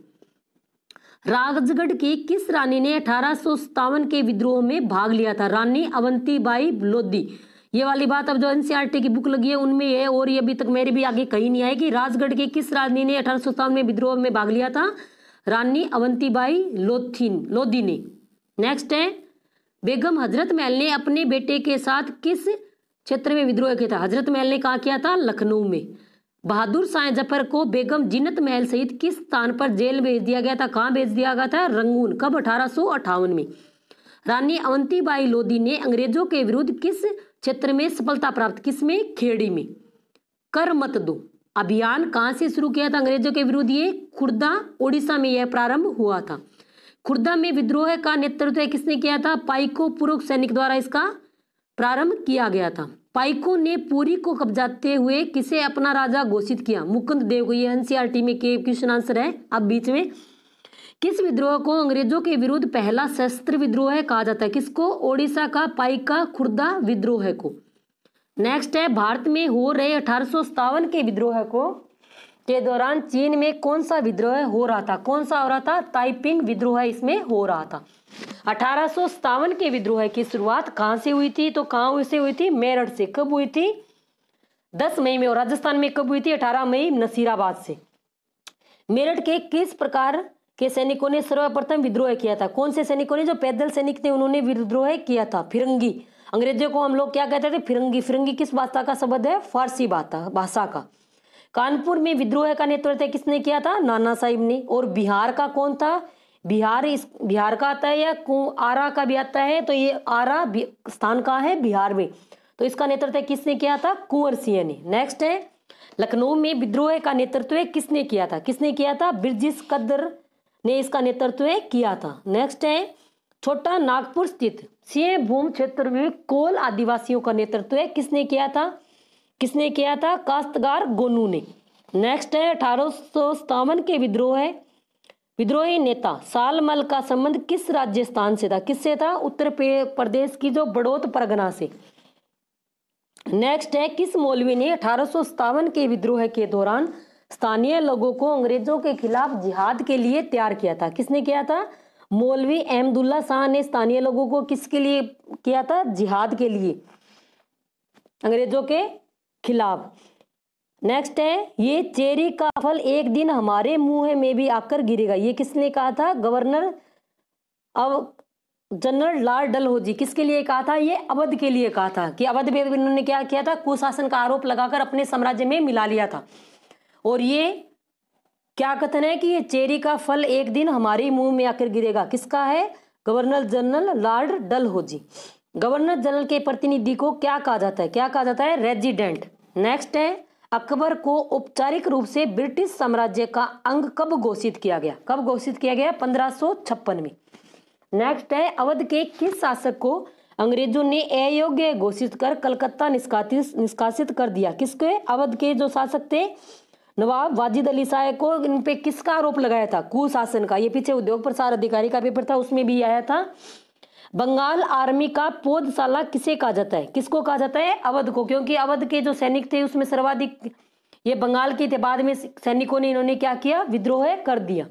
राजगढ़ की किस रानी ने 1857 के विद्रोह में भाग लिया था? रानी अवंतीबाई लोधी। ये वाली बात अब जो एनसीईआरटी की बुक लगी है उनमें है, और ये अभी तक मेरे भी आगे कहीं नहीं आया कि राजगढ़ की किस रानी ने 1857 में विद्रोह में भाग लिया था? रानी अवंतीबाई लोधी ने। नेक्स्ट है बेगम हजरत महल ने अपने बेटे के साथ किस क्षेत्र में विद्रोह किया था? हजरत महल ने कहा किया था? लखनऊ में। बहादुर शाह जफर को बेगम जिन्नत महल सहित किस स्थान पर जेल भेज दिया गया था? कहाँ भेज दिया गया था? रंगून। कब? 1858 में। रानी अवंतीबाई लोधी ने अंग्रेजों के विरुद्ध किस क्षेत्र में सफलता प्राप्त? किसमें? खेड़ी में। कर मत दो अभियान कहाँ से शुरू किया था अंग्रेजों के विरुद्ध? ये खुर्दा ओडिशा में यह प्रारंभ हुआ था। खुर्दा में विद्रोह का नेतृत्व किसने किया था? पाइको पूर्व सैनिक द्वारा इसका प्रारंभ किया गया था। पाइको ने पुरी को कब्जाते हुए किसे अपना राजा घोषित किया? मुकुंद देव को। ये एनसीईआरटी में के क्वेश्चन आंसर है। अब बीच में किस विद्रोह को अंग्रेजों के विरुद्ध पहला सशस्त्र विद्रोह कहा जाता है? किसको? ओडिशा का पाइका खुर्दा विद्रोह को। नेक्स्ट है भारत में हो रहे 1857 के विद्रोह को के दौरान चीन में कौन सा विद्रोह हो रहा था? कौन सा हो रहा था? ताइपिंग विद्रोह इसमें हो रहा था। 1857 के विद्रोह की शुरुआत कहाँ से हुई थी? तो कहाँ से हुई थी? मेरठ से। कब हुई थी? 10 मई में। और राजस्थान में कब हुई थी? 18 मई नसीराबाद से। मेरठ के किस प्रकार के सैनिकों ने सर्वप्रथम विद्रोह किया था? कौन से सैनिकों ने? जो पैदल सैनिक थे उन्होंने विद्रोह किया था। फिरंगी। अंग्रेजों को हम लोग क्या कहते थे? फिरंगी। फिरंगी किस भाषा का शब्द है? फारसी भाषा का। कानपुर में विद्रोह का नेतृत्व किसने किया था? नाना साहिब ने। और बिहार का कौन था? बिहार का आता है या आरा का भी आता है, तो ये आरा स्थान का है बिहार में, तो इसका नेतृत्व किसने किया था? कुंवर सिंह ने। नेक्स्ट है लखनऊ में विद्रोह का नेतृत्व किसने किया था? किसने किया था? ब्रिजेश कद्र ने इसका नेतृत्व किया था। नेक्स्ट है छोटा नागपुर स्थित सिंहभूम क्षेत्र में कोल आदिवासियों का नेतृत्व किसने किया था? किसने किया था? काश्तकार गोनू ने। नेक्स्ट है 1857 के विद्रोही नेता सालमल का संबंध किस राजस्थान से था? किससे था? उत्तर प्रदेश की जो बड़ौत परगना से। नेक्स्ट है किस मौलवी ने 1857 के विद्रोह के दौरान स्थानीय लोगों को अंग्रेजों के खिलाफ जिहाद के लिए तैयार किया था? किसने किया था? मौलवी अहमदुल्ला शाह ने स्थानीय लोगों को किसके लिए किया था? जिहाद के लिए, अंग्रेजों के खिलाफ। नेक्स्ट है ये चेरी का फल एक दिन हमारे मुंह में भी आकर गिरेगा, ये किसने कहा था? Governor general Lord Dalhousie. किसके लिए कहा था? ये अवध के लिए कहा था कि अवध में इन्होंने क्या किया था? कुशासन का आरोप लगाकर अपने साम्राज्य में मिला लिया था। और ये क्या कथन है कि ये चेरी का फल एक दिन हमारे मुंह में आकर गिरेगा? किसका है? Governor general Lord Dalhousie. Governor general के प्रतिनिधि को क्या कहा जाता है? क्या कहा जाता है? रेजिडेंट। नेक्स्ट है अकबर को औपचारिक रूप से ब्रिटिश साम्राज्य का अंग कब घोषित किया गया? कब घोषित किया गया? 1556 में। नेक्स्ट है अवध के किस शासक को अंग्रेजों ने अयोग्य घोषित कर कलकत्ता निष्कासित कर दिया? किसके? अवध के जो शासक थे नवाब वाजिद अली शाह को इन पे किसका आरोप लगाया था? कुशासन का। ये पीछे उद्योग प्रसार अधिकारी का पेपर था उसमें भी आया था। बंगाल आर्मी का पौधशाला किसे कहा जाता है? किसको कहा जाता है? अवध को, क्योंकि अवध के जो सैनिक थे उसमें सर्वाधिक ये बंगाल के थे। बाद में सैनिकों ने इन्होंने क्या किया? विद्रोह कर दिया।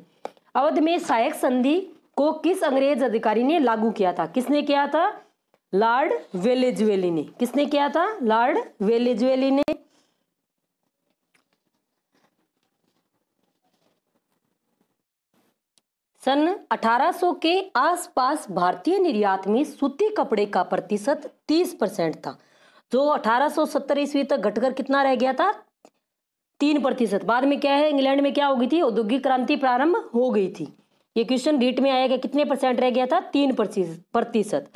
अवध में सहायक संधि को किस अंग्रेज अधिकारी ने लागू किया था? किसने किया था? लॉर्ड वेलेजवेली ने। किसने किया था? लॉर्ड वेलेजवेली ने। सन 1800 के आसपास भारतीय निर्यात में सूती कपड़े का प्रतिशत 30% था, जो 1870 ईस्वी तक घटकर कितना रह गया था, 3%। बाद में क्या है, इंग्लैंड में क्या हो गई थी, औद्योगिक क्रांति प्रारंभ हो गई थी। ये क्वेश्चन रीट में आया कि कितने परसेंट रह गया था, 3%।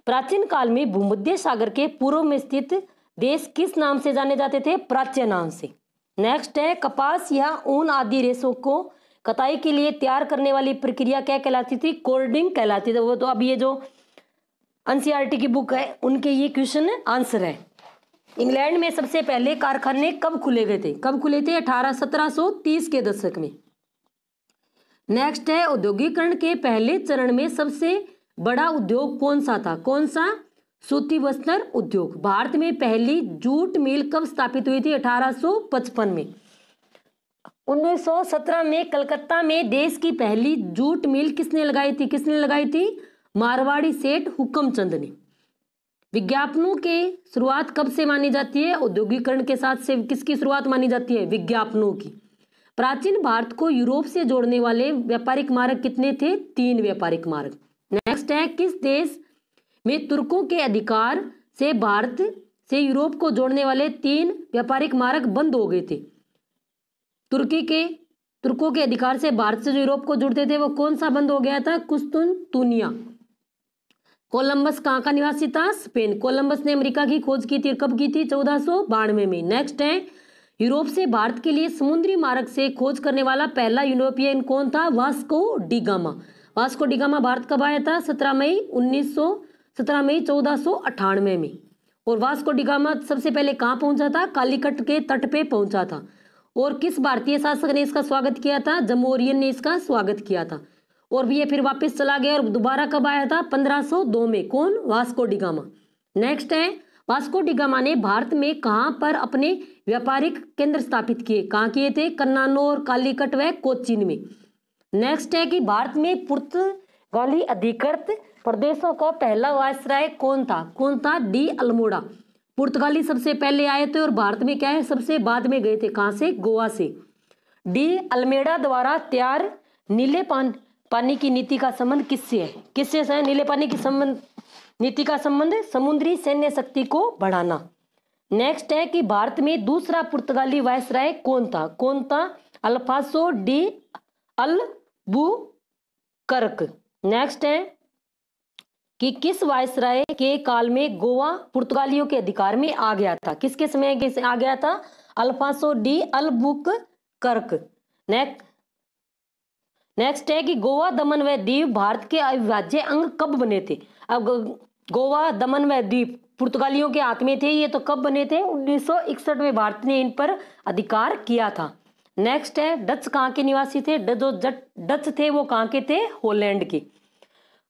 प्राचीन काल में भूमध्य सागर के पूर्व में स्थित देश किस नाम से जाने जाते थे, प्राच्य नाम से। नेक्स्ट है, कपास या ऊन आदि रेशों को कताई के लिए तैयार करने वाली प्रक्रिया क्या कहलाती थी, कोल्डिंग कहलाती थी। वो तो अब ये जो एनसीईआरटी की बुक है उनके ये क्वेश्चन आंसर है। इंग्लैंड में सबसे पहले कारखाने कब खुले गए थे, कब खुले थे, 1730 के दशक में। नेक्स्ट है, औद्योगिकरण के पहले चरण में सबसे बड़ा उद्योग कौन सा था, कौन सा, सूती वस्त्र उद्योग। भारत में पहली जूट मिल कब स्थापित हुई थी, 1855 में। 1917 में कलकत्ता में देश की पहली जूट मिल किसने लगाई थी, किसने लगाई थी, मारवाड़ी सेठ हुक्मचंद ने। विज्ञापनों के शुरुआत कब से मानी जाती है, औद्योगिकरण के साथ से किसकी शुरुआत मानी जाती है, विज्ञापनों की। प्राचीन भारत को यूरोप से जोड़ने वाले व्यापारिक मार्ग कितने थे, 3 व्यापारिक मार्ग। नेक्स्ट है, किस देश में तुर्कों के अधिकार से भारत से यूरोप को जोड़ने वाले 3 व्यापारिक मार्ग बंद हो गए थे। तुर्कों के अधिकार से भारत से जो यूरोप को जुड़ते थे वो कौन सा बंद हो गया था, कुस्तुनतुनिया। कोलंबस कहाँ का निवासी था, स्पेन। कोलंबस ने अमेरिका की खोज की थी, कब की थी, 1492 में। नेक्स्ट है, यूरोप से भारत के लिए समुद्री मार्ग से खोज करने वाला पहला यूरोपियन कौन था, Vasco D gamma. Vasco D gamma Bharat कब आया था, 17 मई 1498 में। और वास्को डी गामा सबसे पहले कहाँ पहुंचा था, कालीकट के तट पे पहुंचा था। और किस भारतीय शासक ने इसका स्वागत किया था, जमोरियन ने इसका स्वागत किया था। और भी ये फिर वापस चला गया और दोबारा कब आया था, 1502 में। कौन, वास्को डी गामा। नेक्स्ट है, वास्को डी गामा ने भारत में कहां पर अपने व्यापारिक केंद्र स्थापित किए, कहां किए थे, कन्नानौर, कालीकट व कोचीन में। नेक्स्ट है कि भारत में पुर्तगाली अधिकृत प्रदेशों का पहला वायसराय कौन था, कौन था, डी अल्मोड़ा। पुर्तगाली सबसे पहले आए थे और भारत में क्या है, सबसे बाद में गए थे, कहां से, गोवा से। डी अल्मेड़ा द्वारा तैयार नीले पानी की नीति का संबंध किससे है, किससे है नीले पानी की नीति का संबंध, समुद्री सैन्य शक्ति को बढ़ाना। नेक्स्ट है कि भारत में दूसरा पुर्तगाली वायसराय कौन था, कौन था, अल्फांसो डी अल्बुकर्क। नेक्स्ट है कि किस वायसराय के काल में गोवा पुर्तगालियों के अधिकार में आ गया था, किसके समय आ गया था, अल्फांसो डी अल्बुकर्क। नेक्स्ट है कि गोवा, दमन व दीव भारत के अविभाज्य अंग कब बने थे। अब गोवा, दमन व दीव पुर्तगालियों के हाथ में थे, ये तो कब बने थे, 1961 में भारत ने इन पर अधिकार किया था। नेक्स्ट है, डच कहाँ के निवासी थे, जो डच थे वो कहाँ के थे, हॉलैंड के।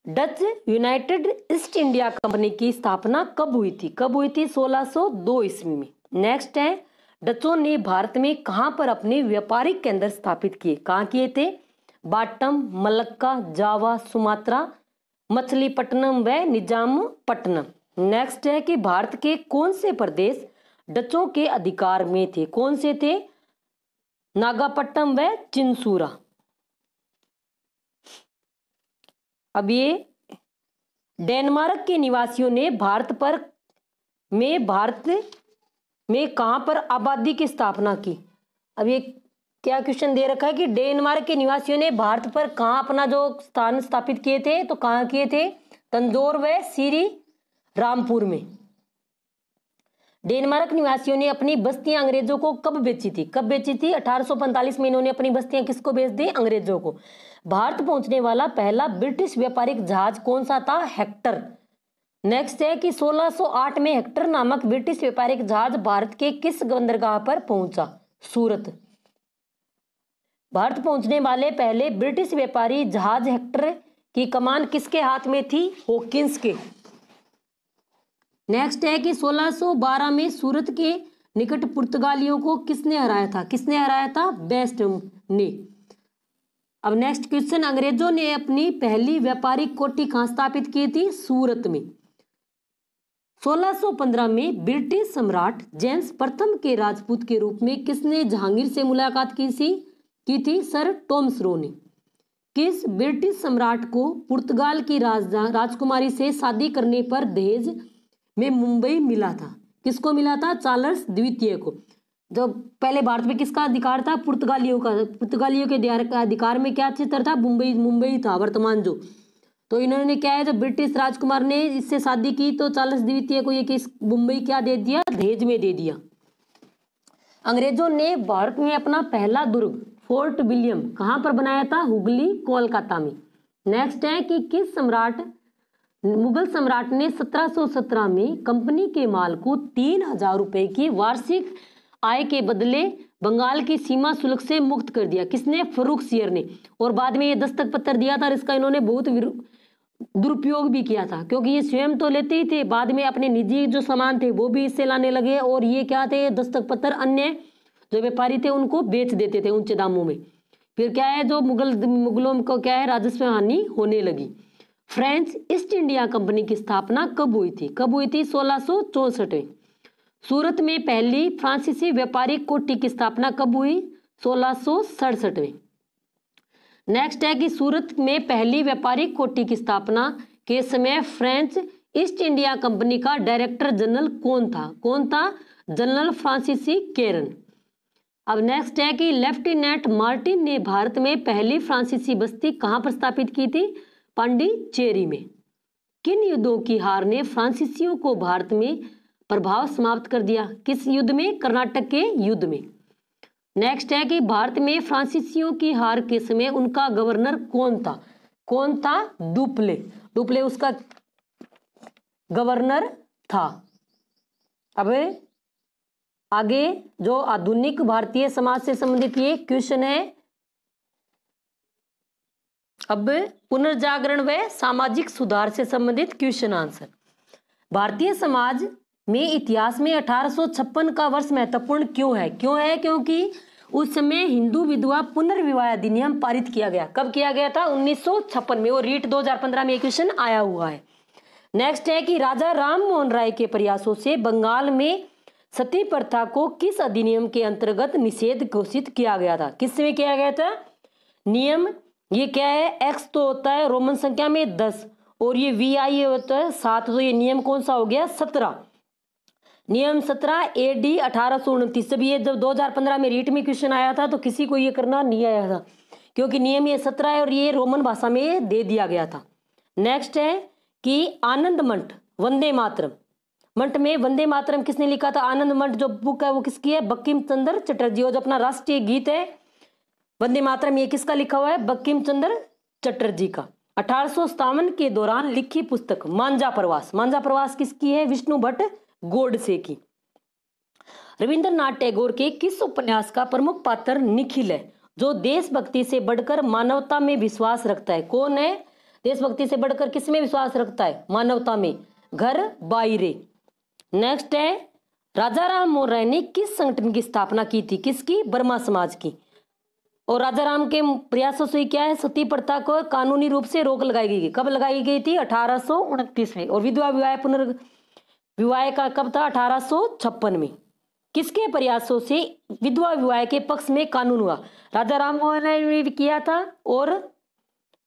Dutch United east India company की स्थापना कब हुई थी, कब हुई थी, 1602 ईस्वी में। नेक्स्ट है, डचों ने भारत में कहां पर अपने व्यापारिक केंद्र स्थापित किए, कहां किए थे, बाटम, मलक्का, जावा, सुमात्रा, मछलीपट्टनम व निजामपट्टनम। नेक्स्ट है कि भारत के कौन से प्रदेश डचों के अधिकार में थे, कौन से थे, नागापट्टनम व चिंसूरा। अब ये डेनमार्क के निवासियों ने भारत में कहां पर आबादी की स्थापना की। अब ये क्या क्वेश्चन दे रखा है कि डेनमार्क के निवासियों ने भारत पर कहां अपना जो स्थान स्थापित किए थे, तो कहां किए थे, तंजौर व सीरी रामपुर में। डेनमार्क निवासियों ने अपनी बस्तियां अंग्रेजों को कब बेची थी, कब बेची थी, 1845 में इन्होंने अपनी बस्तियां किसको बेच दी, अंग्रेजों को। भारत पहुंचने वाला पहला ब्रिटिश व्यापारिक जहाज कौन सा था, हेक्टर। नेक्स्ट है कि 1608 में हेक्टर नामक ब्रिटिश व्यापारिक जहाज भारत के किस बंदरगाह पर पहुंचा, सूरत। भारत पहुंचने वाले पहले ब्रिटिश व्यापारी जहाज हेक्टर की कमान किसके हाथ में थी, हॉकिंस के। नेक्स्ट है कि 1612 में सूरत के निकट पुर्तगालियों को किसने हराया था, किसने हराया था, बेस्ट ने। अब नेक्स्ट क्वेश्चन, अंग्रेजों ने अपनी पहली व्यापारिक कोठी कहां स्थापित की थी, सूरत में। 1615 में ब्रिटिश सम्राट जेम्स प्रथम के राजपूत के रूप में किसने जहांगीर से मुलाकात की थी, सर टॉमस रो ने। किस ब्रिटिश सम्राट को पुर्तगाल की राजकुमारी से शादी करने पर दहेज में मुंबई मिला था? किसको मिला था? चार्ल्स द्वितीय को। जो पहले भारत में किसका अधिकार था? पुर्तगालियों का। पुर्तगालियों के अधिकार में क्या क्षेत्र था? मुंबई था वर्तमान जो। तो इन्होंने क्या है, जब ब्रिटिश राजकुमार ने इससे शादी की तो चार्ल्स द्वितीय को ये केस मुंबई क्या दे दिया? दहेज में दे दिया। अंग्रेजों ने भारत में अपना पहला दुर्ग फोर्ट विलियम कहां पर बनाया था? हुगली, कोलकाता में। नेक्स्ट है कि किस मुगल सम्राट ने 1717 में कंपनी के माल को 3000 रुपए की वार्षिक आय के बदले बंगाल की सीमा शुल्क से मुक्त कर दिया? किसने? फर्रुखसियर ने। और बाद में ये दस्तक पत्र दिया था और इसका इन्होंने बहुत दुरुपयोग भी किया था, क्योंकि ये स्वयं तो लेते ही थे, बाद में अपने निजी जो सामान थे वो भी इससे लाने लगे, और ये क्या थे? दस्तक पत्र अन्य जो व्यापारी थे उनको बेच देते थे ऊंचे दामों में। फिर क्या है, जो मुगलों को क्या है, राजस्व हानि होने लगी। फ्रेंच ईस्ट इंडिया कंपनी की स्थापना कब हुई थी? कब हुई थी? 1664 में। सूरत में पहली फ्रांसीसी व्यापारिक कोठी की स्थापना कब हुई? 1667 में। नेक्स्ट है कि सूरत में पहली व्यापारिक कोठी की स्थापना के समय फ्रेंच ईस्ट इंडिया कंपनी का डायरेक्टर जनरल कौन था? कौन था? जनरल फ्रांसीसी केरन। अब नेक्स्ट है कि लेफ्टिनेंट मार्टिन ने भारत में पहली फ्रांसीसी बस्ती कहां पर स्थापित की थी? पांडिचेरी में। किन युद्धों की हार ने फ्रांसीसियों को भारत में प्रभाव समाप्त कर दिया? किस युद्ध में? कर्नाटक के युद्ध में। नेक्स्ट है कि भारत में फ्रांसीसियों की हार के समय उनका गवर्नर कौन था? कौन था? डुप्ले। डुप्ले उसका गवर्नर था। अब आगे जो आधुनिक भारतीय समाज से संबंधित ये क्वेश्चन है। अब पुनर्जागरण व सामाजिक सुधार से संबंधित क्वेश्चन आंसर। भारतीय समाज में इतिहास में 1856 का वर्ष महत्वपूर्ण क्यों है? क्यों है? क्योंकि उस समय हिंदू विधवा पुनर्विवाह अधिनियम पारित किया गया। कब किया गया था? 1956 में। और रीट 2015 में क्वेश्चन आया हुआ है। नेक्स्ट है कि राजा राम मोहन राय के प्रयासों से बंगाल में सती प्रथा को किस अधिनियम के अंतर्गत निषेध घोषित किया गया था? किसमें किया गया था? नियम ये क्या है? एक्स तो होता है रोमन संख्या में 10 और ये VI होता है 7, तो ये नियम कौन सा हो गया? 17। नियम 17 AD 1829। जब 2015 में रीट में क्वेश्चन आया था तो किसी को ये करना नहीं आया था, क्योंकि नियम ये 17 है और ये रोमन भाषा में दे दिया गया था। नेक्स्ट है कि आनंद मंठ वंदे मातरम मंठ में वंदे मातरम किसने लिखा था? आनंद मंठ जो बुक है वो किसकी है? बंकिम चंद्र चटर्जी। और जो अपना राष्ट्रीय गीत है वंदे मातरम ये किसका लिखा हुआ है? बंकिम चंद्र चटर्जी का। 1857 के दौरान लिखी पुस्तक मांझा प्रवास। मांझा प्रवास किसकी है? विष्णु भट्ट गोडसे की। रविंद्रनाथ टैगोर के किस उपन्यास का प्रमुख पात्र निखिल है, जो देशभक्ति से बढ़कर मानवता में विश्वास रखता है? कौन है? देशभक्ति से बढ़कर किस में विश्वास रखता है? मानवता में। घर बाइरे। नेक्स्ट है राजा राम मोहन राय ने किस संगठन की स्थापना की थी? किसकी? ब्रह्मा समाज की। और राजा राम के प्रयासों से क्या है? सती प्रथा को कानूनी रूप से रोक लगाई गई। कब लगाई गई थी? 1829 में। और विधवा विवाह पुनर्विवाह का कब था? 1856 में। किसके प्रयासों से विधवा विवाह के पक्ष में कानून हुआ? राजा राम मोहन राय ने भी किया था। और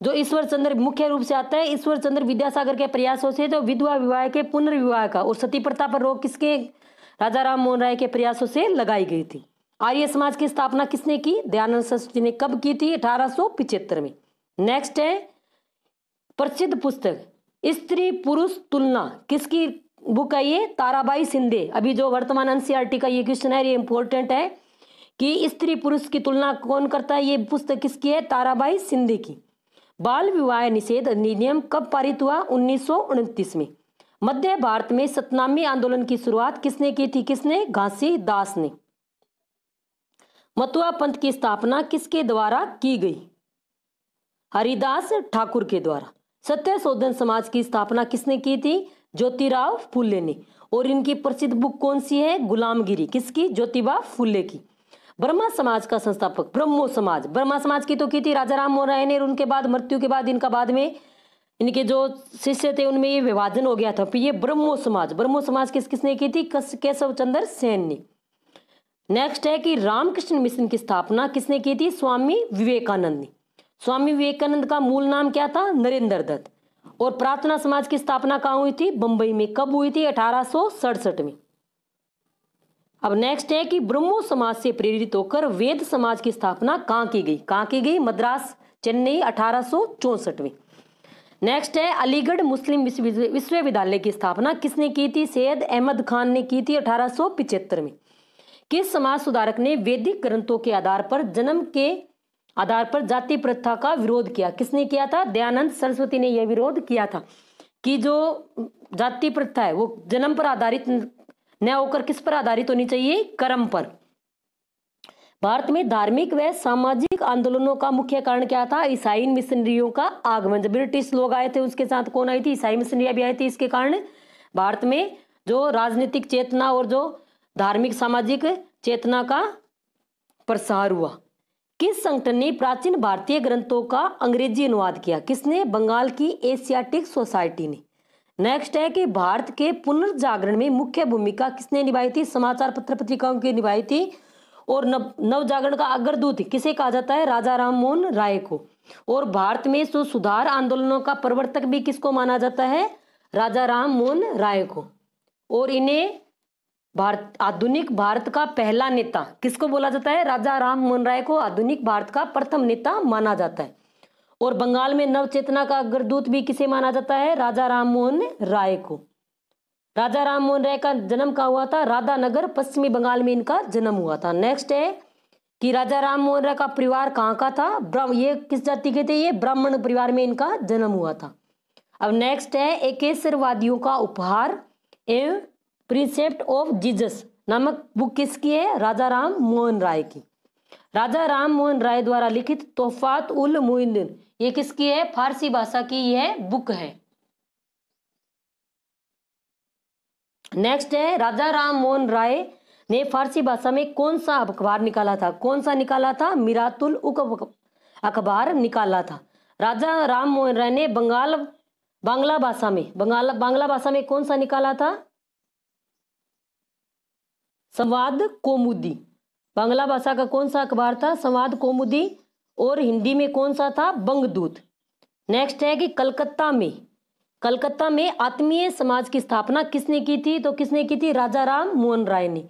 जो ईश्वर चंद्र मुख्य रूप से आता है, ईश्वर चंद्र विद्यासागर के प्रयासों से जो विधवा विवाह के पुनर्विवाह का और सती प्रथा पर रोक किसके? राजा राम मोहन राय के प्रयासों से लगाई गई थी। आर्य समाज की स्थापना किसने की? दयानंद सरस्वती ने। कब की थी? 1875 में। नेक्स्ट है प्रसिद्ध पुस्तक स्त्री पुरुष तुलना किसकी बुक है? ये ताराबाई शिंदे। अभी जो वर्तमान NCERT का ये क्वेश्चन है, ये इंपॉर्टेंट है कि स्त्री पुरुष की तुलना कौन करता है? ये पुस्तक किसकी है? ताराबाई शिंदे की। बाल विवाह निषेध अधिनियम कब पारित हुआ? 1929 में। मध्य भारत में सतनामी आंदोलन की शुरुआत किसने की थी? किसने? घासीदास ने। मतुआ पंथ की स्थापना किसके द्वारा की गई? हरिदास ठाकुर के द्वारा। सत्य शोधन समाज की स्थापना किसने की थी? ज्योतिराव फुले ने। और इनकी प्रसिद्ध बुक कौन सी है? गुलामगिरी। किसकी? ज्योतिबा फुले की। ब्रह्मा समाज का संस्थापक ब्रह्मो समाज। ब्रह्मा समाज की तो की थी राजा राम मोहन राय ने, और उनके बाद मृत्यु के बाद इनका बाद में इनके जो शिष्य थे उनमें ये विभाजन हो गया था। फिर ये ब्रह्मो समाज किसने की थी? केशव चंद्र सेन ने। नेक्स्ट है कि रामकृष्ण मिशन की स्थापना किसने की थी? स्वामी विवेकानंद ने। स्वामी विवेकानंद का मूल नाम क्या था? नरेंद्र दत्त। और प्रार्थना समाज की स्थापना कहाँ हुई थी? बंबई में। कब हुई थी? 1867 में। अब नेक्स्ट है कि ब्रह्मो समाज से प्रेरित होकर वेद समाज की स्थापना कहाँ की गई? कहाँ की गई? मद्रास, चेन्नई, 1864 में। नेक्स्ट है अलीगढ़ मुस्लिम विश्वविद्यालय की स्थापना किसने की थी? सैयद अहमद खान ने की थी 1875 में। किस समाज सुधारक ने वैदिक ग्रंथों के आधार पर जन्म के आधार पर जाति प्रथा का विरोध किया? किसने किया था? दयानंद सरस्वती ने यह विरोध किया था कि जो जाति प्रथा है वो जन्म पर आधारित न होकर किस पर आधारित होनी चाहिए? कर्म पर। भारत में धार्मिक व सामाजिक आंदोलनों का मुख्य कारण क्या था? ईसाई मिशनरियों का आगमन। जब ब्रिटिश लोग आए थे उसके साथ कौन आई थी? ईसाई मिशनरियां भी आई थी। इसके कारण भारत में जो राजनीतिक चेतना और जो धार्मिक सामाजिक चेतना का प्रसार हुआ। किस संगठन ने प्राचीन भारतीय ग्रंथों का अंग्रेजी अनुवाद किया? किसने? बंगाल की एशियाटिक सोसाइटी ने। नेक्स्ट है कि भारत के पुनर्जागरण में मुख्य भूमिका किसने निभाई थी? समाचार पत्र पत्रिकाओं की निभाई थी। और नवजागरण का अग्रदूत किसे कहा जाता है? राजा राम मोहन राय को। और भारत में सुधार आंदोलनों का प्रवर्तक भी किसको माना जाता है? राजा राम मोहन राय को। और इन्हें आधुनिक भारत का पहला नेता किसको बोला जाता है? राजा राम मोहन राय को आधुनिक भारत का प्रथम नेता माना जाता है। और बंगाल में नव चेतना का अग्रदूत भी किसे माना जाता है? राजा राम मोहन राय को। राजा राम मोहन राय का जन्म कहाँ हुआ था? राधानगर, पश्चिमी बंगाल में इनका जन्म हुआ था। नेक्स्ट है कि राजा राम मोहन राय का परिवार कहाँ का था? ये किस जाति के थे? ये ब्राह्मण परिवार में इनका जन्म हुआ था। अब नेक्स्ट है एकेश्वरवादियों का उपहार एवं प्रिंसेप्ट ऑफ जीसस नामक बुक किसकी है? राजा राम मोहन राय की। राजा राम मोहन राय द्वारा लिखित तोहफात उल मुइनुद्दीन ये किसकी है? फारसी भाषा की यह बुक है। नेक्स्ट है राजा राम मोहन राय ने फारसी भाषा में कौन सा अखबार निकाला था? कौन सा निकाला था? मिरातुल उक अखबार निकाला था। राजा राम मोहन राय ने बांग्ला भाषा में कौन सा निकाला था? संवाद कौमुदी। बांग्ला भाषा का कौन सा अखबार था? संवाद कौमुदी। और हिंदी में कौन सा था? बंगदूत। नेक्स्ट है कि कलकत्ता में आत्मीय समाज की स्थापना किसने की थी? तो किसने की थी? राजा राम मोहन राय ने।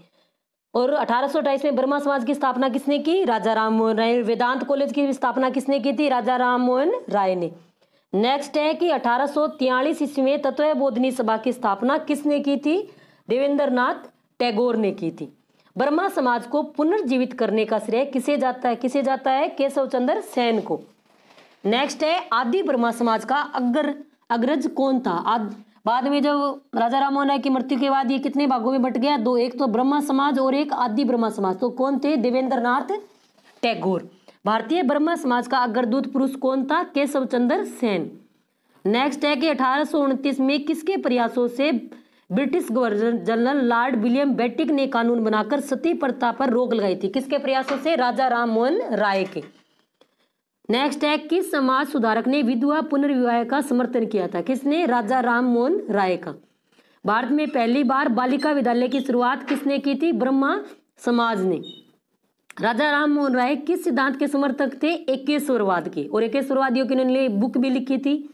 और 1828 में ब्रह्मा समाज की स्थापना किसने की? राजा राम मोहन राय। वेदांत कॉलेज की स्थापना किसने की थी? राजा राम मोहन राय ने। नेक्स्ट है कि 1843 ईस्वी में तत्वबोधिनी सभा की स्थापना किसने की थी? देवेंद्र नाथ टैगोर ने की थी। ब्रह्मा समाज को पुनर्जीवित करने का श्रेय किसे जाता है? केशव चंद्र सेन को। नेक्स्ट है आदि ब्रह्मा समाज का अग्रज कौन था? बाद में जब राजा राम मोहन राय की मृत्यु के बाद ये कितने भागों में बट गया? दो, एक तो ब्रह्मा समाज और एक आदि ब्रह्मा समाज। तो कौन थे? देवेंद्र नाथ टैगोर। भारतीय ब्रह्मा समाज का अग्रदूत पुरुष कौन था? केशव चंद्र सेन। नेक्स्ट है कि 1829 में किसके प्रयासों से British governor general Lord William Bentinck ने कानून बनाकर सती प्रथा पर रोक लगाई थी? किसके प्रयासों से? राजा राम मोहन राय के। नेक्स्ट है किस समाज सुधारक ने विधवा पुनर्विवाह का समर्थन किया था? किसने? राजा राम मोहन राय का। भारत में पहली बार बालिका विद्यालय की शुरुआत किसने की थी? ब्रह्मा समाज ने। राजा राम मोहन राय किस सिद्धांत के समर्थक थे? एकेश्वरवाद के। और एकेश्वरवादियों की उन्होंने बुक भी लिखी थी।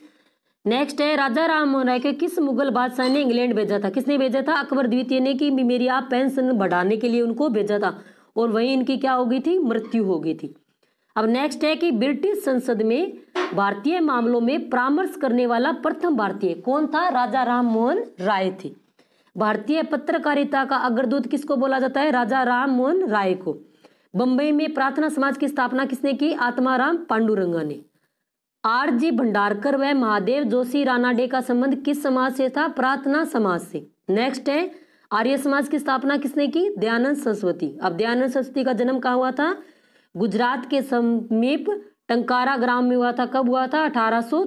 नेक्स्ट है राजा राम मोहन राय के किस मुगल बादशाह ने इंग्लैंड भेजा था? किसने भेजा था? अकबर द्वितीय ने कि मेरी आप पेंशन बढ़ाने के लिए उनको भेजा था। और वहीं इनकी क्या हो गई थी? मृत्यु हो गई थी। अब नेक्स्ट है कि ब्रिटिश संसद में भारतीय मामलों में परामर्श करने वाला प्रथम भारतीय कौन था? राजा राम मोहन राय थे। भारतीय पत्रकारिता का अग्रदूत किसको बोला जाता है? राजा राम मोहन राय को। बंबई में प्रार्थना समाज की स्थापना किसने की? आत्माराम पांडुरंगा ने। आर.जी. भंडारकर व महादेव जोशी रानाडे का संबंध किस समाज से था? प्रार्थना समाज से। नेक्स्ट है आर्य समाज की स्थापना किसने की? दयानंद सरस्वती। अब दयानंद सरस्वती का जन्म कहाँ हुआ था? गुजरात के समीप टंकारा ग्राम में हुआ था। कब हुआ था? 1800